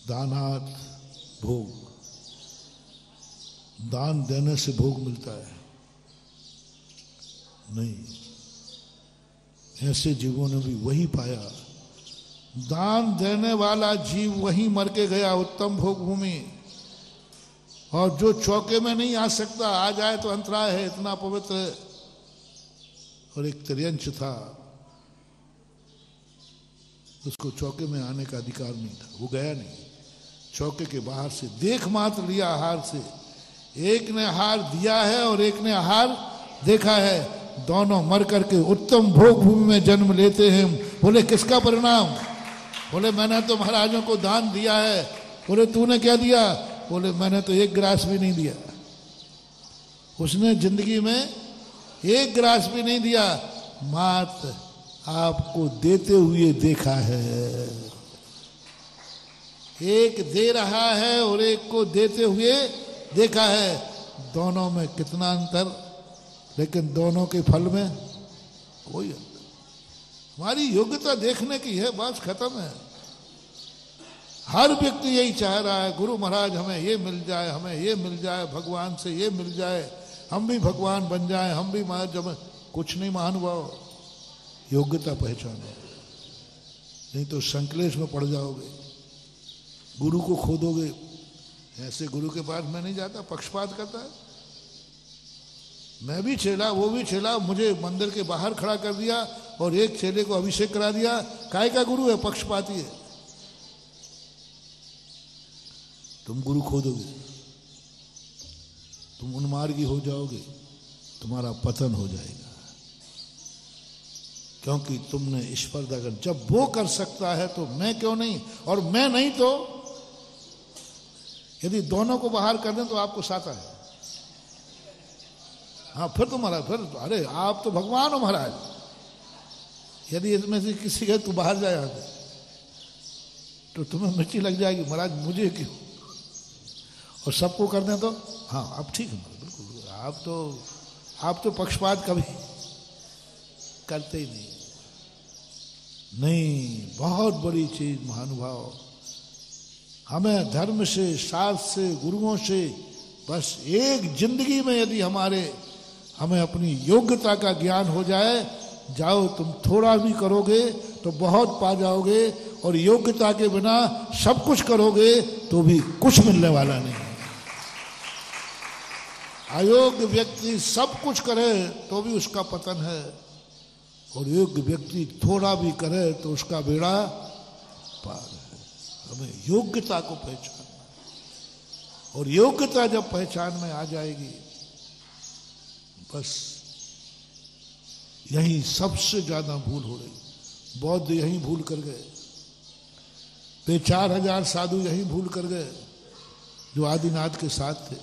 दानात भोग, दान देने से भोग मिलता है नहीं। ऐसे जीवों ने भी वही पाया, दान देने वाला जीव वहीं मर के गया, उत्तम भोग भूमि। और जो चौके में नहीं आ सकता, आ जाए तो अंतराय है, इतना पवित्र है। और एक त्रियंच था, उसको चौके में आने का अधिकार नहीं था, वो गया नहीं। चौके के बाहर से, देख मात्र लिया आहार से। एक ने आहार दिया है और एक ने आहार देखा है, दोनों मर करके उत्तम भोग भूमि में जन्म लेते हैं। बोले किसका परिणाम? बोले मैंने तो महाराजों को दान दिया है। बोले तूने क्या दिया? बोले मैंने तो एक गिलास भी नहीं दिया। उसने जिंदगी में एक गिलास भी नहीं दिया, मात्र आपको देते हुए देखा है। एक दे रहा है और एक को देते हुए देखा है, दोनों में कितना अंतर, लेकिन दोनों के फल में कोई अंतर। हमारी योग्यता देखने की है, बस खत्म है। हर व्यक्ति यही चाह रहा है, गुरु महाराज हमें ये मिल जाए, हमें ये मिल जाए, भगवान से ये मिल जाए, हम भी भगवान बन जाए, हम भी महाराज। जब कुछ नहीं महानुभाव, योग्यता पहचानो, नहीं तो संकलेश में पड़ जाओगे, गुरु को खोदोगे। ऐसे गुरु के पास मैं नहीं जाता, पक्षपात करता है। मैं भी चेला, वो भी चेला, मुझे मंदिर के बाहर खड़ा कर दिया और एक चेले को अभिषेक करा दिया। काय का गुरु है? पक्षपाती है। तुम गुरु खोदोगे, तुम उन्मार्गी हो जाओगे, तुम्हारा पतन हो जाएगा। क्योंकि तुमने स्पर्धा कर, जब वो कर सकता है तो मैं क्यों नहीं, और मैं नहीं तो यदि दोनों को बाहर कर दें तो आपको साता है। हाँ फिर तो महाराज, फिर तो, अरे आप तो भगवान हो महाराज। यदि इसमें से किसी का तू बाहर जाए यहाँ से तो तुम्हें मिर्ची लग जाएगी, महाराज मुझे क्यों, और सबको कर दें तो हाँ अब ठीक है बिल्कुल। आप तो पक्षपात कभी करते ही नहीं। बहुत बड़ी चीज महानुभाव, हमें धर्म से, शास्त्र से, गुरुओं से, बस एक जिंदगी में यदि हमें अपनी योग्यता का ज्ञान हो जाए, जाओ तुम थोड़ा भी करोगे तो बहुत पा जाओगे, और योग्यता के बिना सब कुछ करोगे तो भी कुछ मिलने वाला नहीं। अयोग्य व्यक्ति सब कुछ करे तो भी उसका पतन है, और योग्य व्यक्ति थोड़ा भी करे तो उसका बेड़ा पार है। हमें योग्यता को पहचानना, और योग्यता जब पहचान में आ जाएगी, बस यही सबसे ज्यादा भूल हो रही। बौद्ध यही भूल कर गए, 4000 साधु यही भूल कर गए जो आदिनाथ के साथ थे।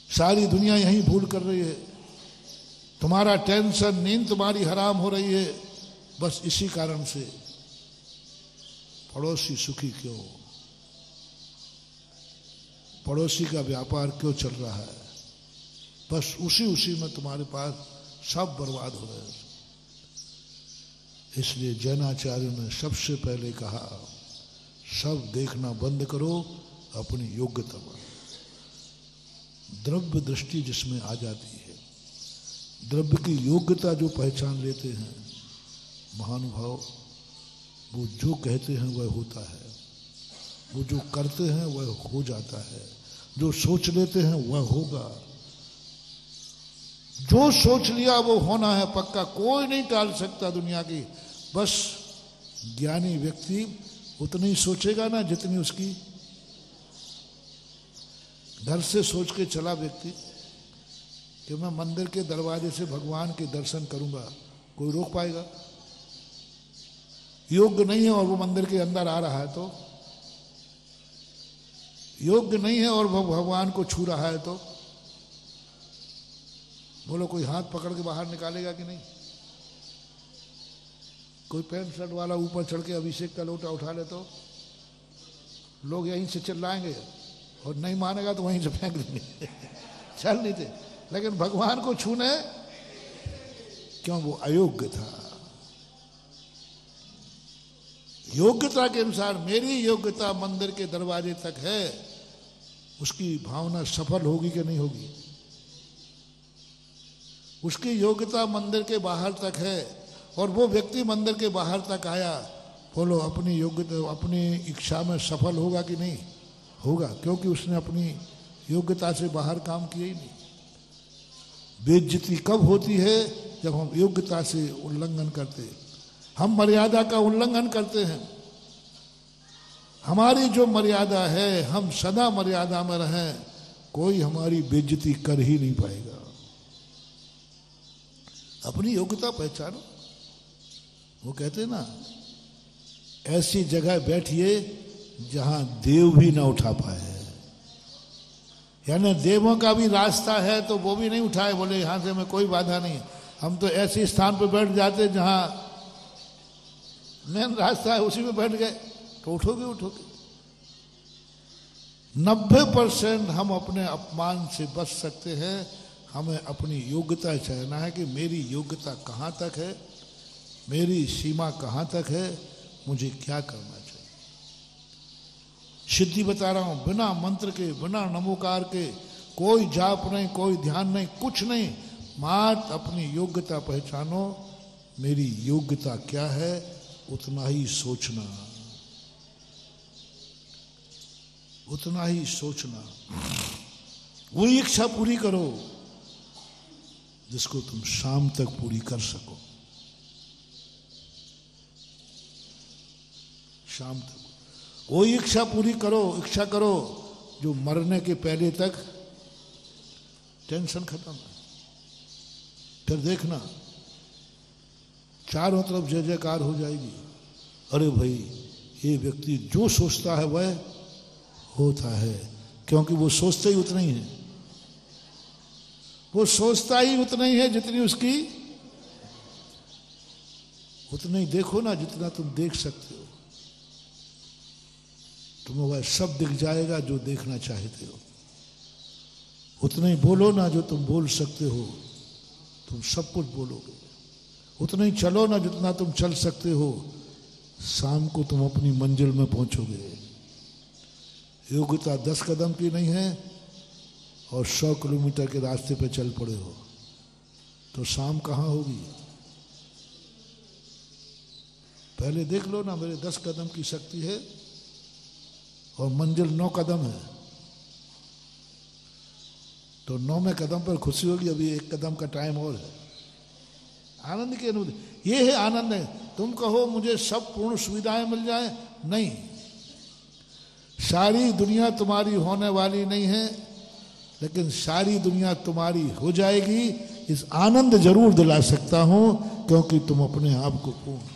सारी दुनिया यही भूल कर रही है। तुम्हारा टेंशन, नींद तुम्हारी हराम हो रही है, बस इसी कारण से। पड़ोसी सुखी क्यों? पड़ोसी का व्यापार क्यों चल रहा है? बस उसी में तुम्हारे पास सब बर्बाद हो रहे हैं। इसलिए जैनाचार्य ने सबसे पहले कहा, सब देखना बंद करो, अपनी योग्यता पर। द्रव्य दृष्टि जिसमें आ जाती है, द्रव्य की योग्यता जो पहचान लेते हैं महानुभाव, वो जो कहते हैं वह होता है, वो जो करते हैं वह हो जाता है, जो सोच लेते हैं वह होगा। जो सोच लिया वो होना है पक्का, कोई नहीं टाल सकता दुनिया की। बस ज्ञानी व्यक्ति उतनी सोचेगा ना जितनी उसकी, घर से सोच के चला व्यक्ति कि मैं मंदिर के दरवाजे से भगवान के दर्शन करूंगा, कोई रोक पाएगा? योग्य नहीं है और वो मंदिर के अंदर आ रहा है तो, योग्य नहीं है और वो भगवान को छू रहा है तो, बोलो कोई हाथ पकड़ के बाहर निकालेगा कि नहीं? कोई पैंट शर्ट वाला ऊपर चढ़ के अभिषेक का लोटा उठा ले तो लोग यहीं से चिल्लाएंगे, और नहीं मानेगा तो वहीं से फेंक देंगे। चल नहीं थे, लेकिन भगवान को छूने क्यों? वो अयोग्य था। योग्यता के अनुसार, मेरी योग्यता मंदिर के दरवाजे तक है, उसकी भावना सफल होगी कि नहीं होगी? उसकी योग्यता मंदिर के बाहर तक है, और वो व्यक्ति मंदिर के बाहर तक आया, बोलो अपनी योग्यता, अपनी इच्छा में सफल होगा कि नहीं होगा? क्योंकि उसने अपनी योग्यता से बाहर काम किया ही नहीं। बेइज्जती कब होती है? जब हम योग्यता से उल्लंघन करते, हम मर्यादा का उल्लंघन करते हैं, हमारी जो मर्यादा है, हम सदा मर्यादा में रहें, कोई हमारी बेइज्जती कर ही नहीं पाएगा। अपनी योग्यता पहचानो। वो कहते ना, ऐसी जगह बैठिए जहां देव भी ना उठा पाए, यानी देवों का भी रास्ता है तो वो भी नहीं उठाए, बोले यहां से हमें कोई बाधा नहीं। हम तो ऐसे स्थान पर बैठ जाते जहां मेन रास्ता है, उसी में बैठ गए तो उठोगे। 90% हम अपने अपमान से बच सकते हैं। हमें अपनी योग्यता चाहना है कि मेरी योग्यता कहाँ तक है, मेरी सीमा कहाँ तक है, मुझे क्या करना चाहिए। सिद्धि बता रहा हूं, बिना मंत्र के, बिना नमोकार के, कोई जाप नहीं, कोई ध्यान नहीं, कुछ नहीं, मात्र अपनी योग्यता पहचानो। मेरी योग्यता क्या है, उतना ही सोचना, उतना ही सोचना। वही इच्छा पूरी करो जिसको तुम शाम तक पूरी कर सको। शाम तक वही इच्छा पूरी करो, इच्छा करो जो मरने के पहले तक टेंशन खत्म है। फिर देखना चारों तरफ जय जयकार हो जाएगी। अरे भाई, ये व्यक्ति जो सोचता है वह होता है, क्योंकि वो सोचते ही उतना ही है, वो सोचता ही उतना ही है जितनी उसकी, उतना ही देखो ना जितना तुम देख सकते हो। तुम्हें वह सब दिख जाएगा जो देखना चाहते हो। उतना ही बोलो ना जो तुम बोल सकते हो, तुम सब कुछ बोलोगे। उतना ही चलो ना जितना तुम चल सकते हो, शाम को तुम अपनी मंजिल में पहुंचोगे। योग्यता 10 कदम की नहीं है और 100 किलोमीटर के रास्ते पे चल पड़े हो तो शाम कहाँ होगी। पहले देख लो ना, मेरे 10 कदम की शक्ति है और मंजिल 9 कदम है, तो 9वें कदम पर खुशी होगी। अभी 1 कदम का टाइम और है। आनंद की अनुभूति, ये है आनंद है। तुम कहो मुझे सब पूर्ण सुविधाएं मिल जाए, नहीं, सारी दुनिया तुम्हारी होने वाली नहीं है, लेकिन सारी दुनिया तुम्हारी हो जाएगी। इस आनंद जरूर दिला सकता हूं, क्योंकि तुम अपने आप को पूर्ण।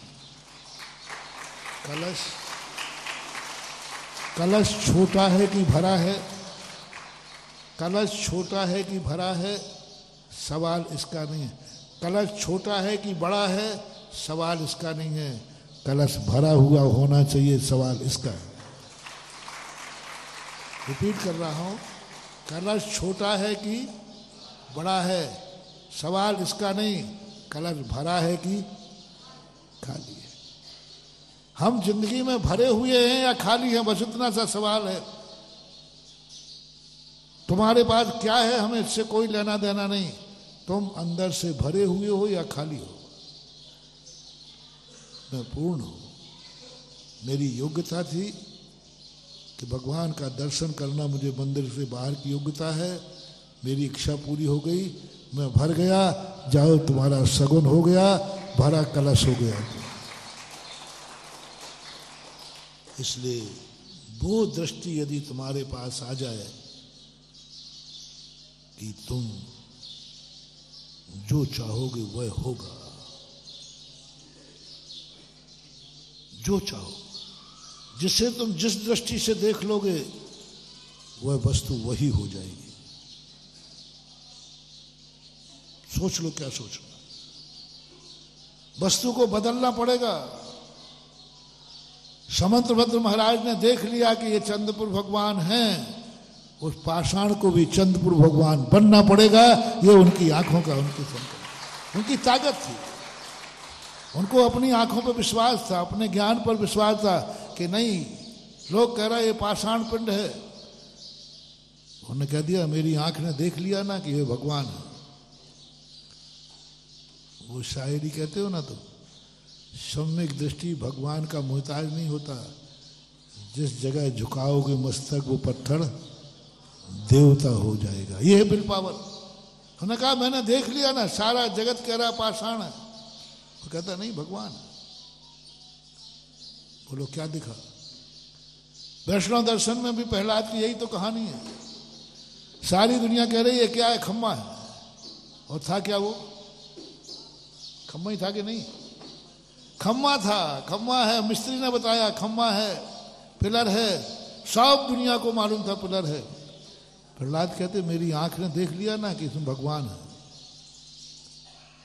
कलश छोटा है कि भरा है, कलश छोटा है कि भरा है, सवाल इसका नहीं है। कलश छोटा है कि बड़ा है, सवाल इसका नहीं है। कलश भरा हुआ होना चाहिए, सवाल इसका है। रिपीट कर रहा हूं, कलश छोटा है कि बड़ा है, सवाल इसका नहीं, कलश भरा है कि खाली है। हम जिंदगी में भरे हुए हैं या खाली हैं, बस इतना सा सवाल है। तुम्हारे पास क्या है, हमें इससे कोई लेना देना नहीं। तुम अंदर से भरे हुए हो या खाली हो। मैं पूर्ण हूं। मेरी योग्यता थी कि भगवान का दर्शन करना, मुझे मंदिर से बाहर की योग्यता है। मेरी इच्छा पूरी हो गई, मैं भर गया। जाओ, तुम्हारा सगुन हो गया, भरा कलश हो गया। इसलिए वो दृष्टि यदि तुम्हारे पास आ जाए कि तुम जो चाहोगे वह होगा, जो चाहो, जिसे तुम जिस दृष्टि से देख लोगे वह वस्तु वही हो जाएगी। सोच लो क्या सोचना। वस्तु को बदलना पड़ेगा। समंतभद्र महाराज ने देख लिया कि ये चंद्रपुर भगवान हैं, उस पाषाण को भी चंद्रपुर भगवान बनना पड़ेगा। ये उनकी आंखों का, उनकी ताकत थी। उनको अपनी आंखों पर विश्वास था, अपने ज्ञान पर विश्वास था कि नहीं, लोग कह रहे ये पाषाण पिंड है। उन्होंने कह दिया, मेरी आंख ने देख लिया ना कि ये भगवान है। वो शायरी कहते हो ना, तो सम्यक दृष्टि भगवान का मोहताज नहीं होता। जिस जगह झुकाओगे मस्तक, वो पत्थर देवता हो जाएगा। ये है विल पावर। उन्होंने कहा, मैंने देख लिया ना, सारा जगत कह रहा पाषाण है। वो कहता नहीं, भगवान। बोलो क्या दिखा? वैष्णव दर्शन में भी प्रहलाद की यही तो कहानी है। सारी दुनिया कह रही है क्या है, खम्मा है, और था क्या वो? खम्मा ही था कि नहीं? खम्मा था, खम्मा है, मिस्त्री ने बताया खम्मा है, पिलर है, सब दुनिया को मालूम था पिलर है। प्रहलाद कहते मेरी आंख ने देख लिया ना कि इसमें भगवान है।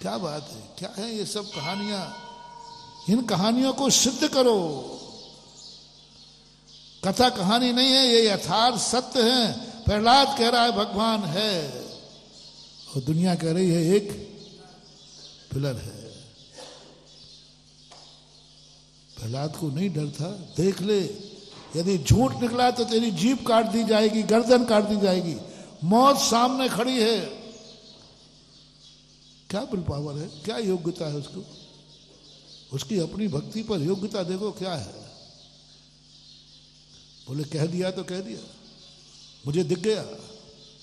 क्या बात है, क्या है ये सब कहानियां? इन कहानियों को सिद्ध करो। कथा कहानी नहीं है, ये यथार्थ सत्य है। प्रहलाद कह रहा है भगवान है, और दुनिया कह रही है एक पिलर है। प्रहलाद को नहीं डर था, देख ले यदि झूठ निकला तो तेरी जीभ काट दी जाएगी, गर्दन काट दी जाएगी, मौत सामने खड़ी है। क्या विल पावर है, क्या योग्यता है उसको? उसकी अपनी भक्ति पर योग्यता देखो क्या है। बोले कह दिया तो कह दिया, मुझे दिख गया।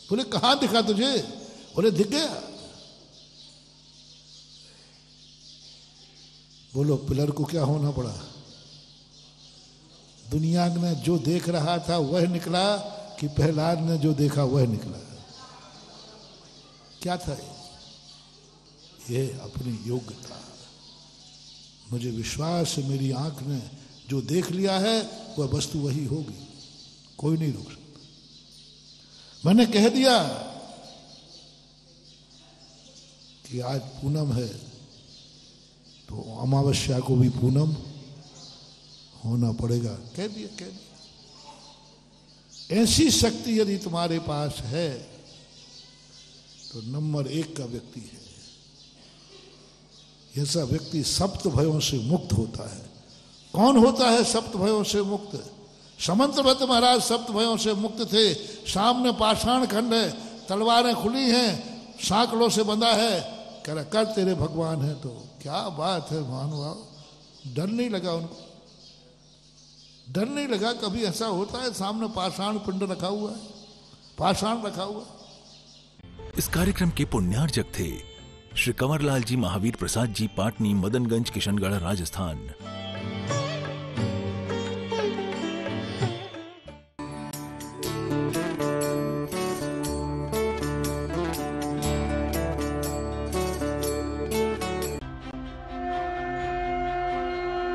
बोले कहां दिखा तुझे? बोले दिख गया। बोलो पिलर को क्या होना पड़ा? दुनिया ने जो देख रहा था वह निकला कि प्रहलाद ने जो देखा वह निकला? क्या था ये? अपनी योग्यता। मुझे विश्वास है मेरी आंख ने जो देख लिया है वह वस्तु वही होगी, कोई नहीं रोक सकता। मैंने कह दिया कि आज पूनम है तो अमावस्या को भी पूनम होना पड़ेगा। कह दिया, कह दिया। ऐसी शक्ति यदि तुम्हारे पास है तो नंबर 1 का व्यक्ति है। ऐसा व्यक्ति सप्त भयों से मुक्त होता है। कौन होता है सप्त भयों से मुक्त? समंतव्रत महाराज सप्त भयों से मुक्त थे। सामने पाषाण खंड है, तलवारें खुली हैं, सांकलों से बंधा है, कह रहा कर तेरे भगवान है। तो क्या बात है महानुभाव, डर नहीं लगा उनको, डर नहीं लगा। कभी ऐसा होता है सामने पाषाण पिंड रखा हुआ है, पाषाण रखा हुआ। इस कार्यक्रम के पुण्यार्जक थे श्री कंवरलाल जी महावीर प्रसाद जी, पाटनी, मदनगंज, किशनगढ़, राजस्थान।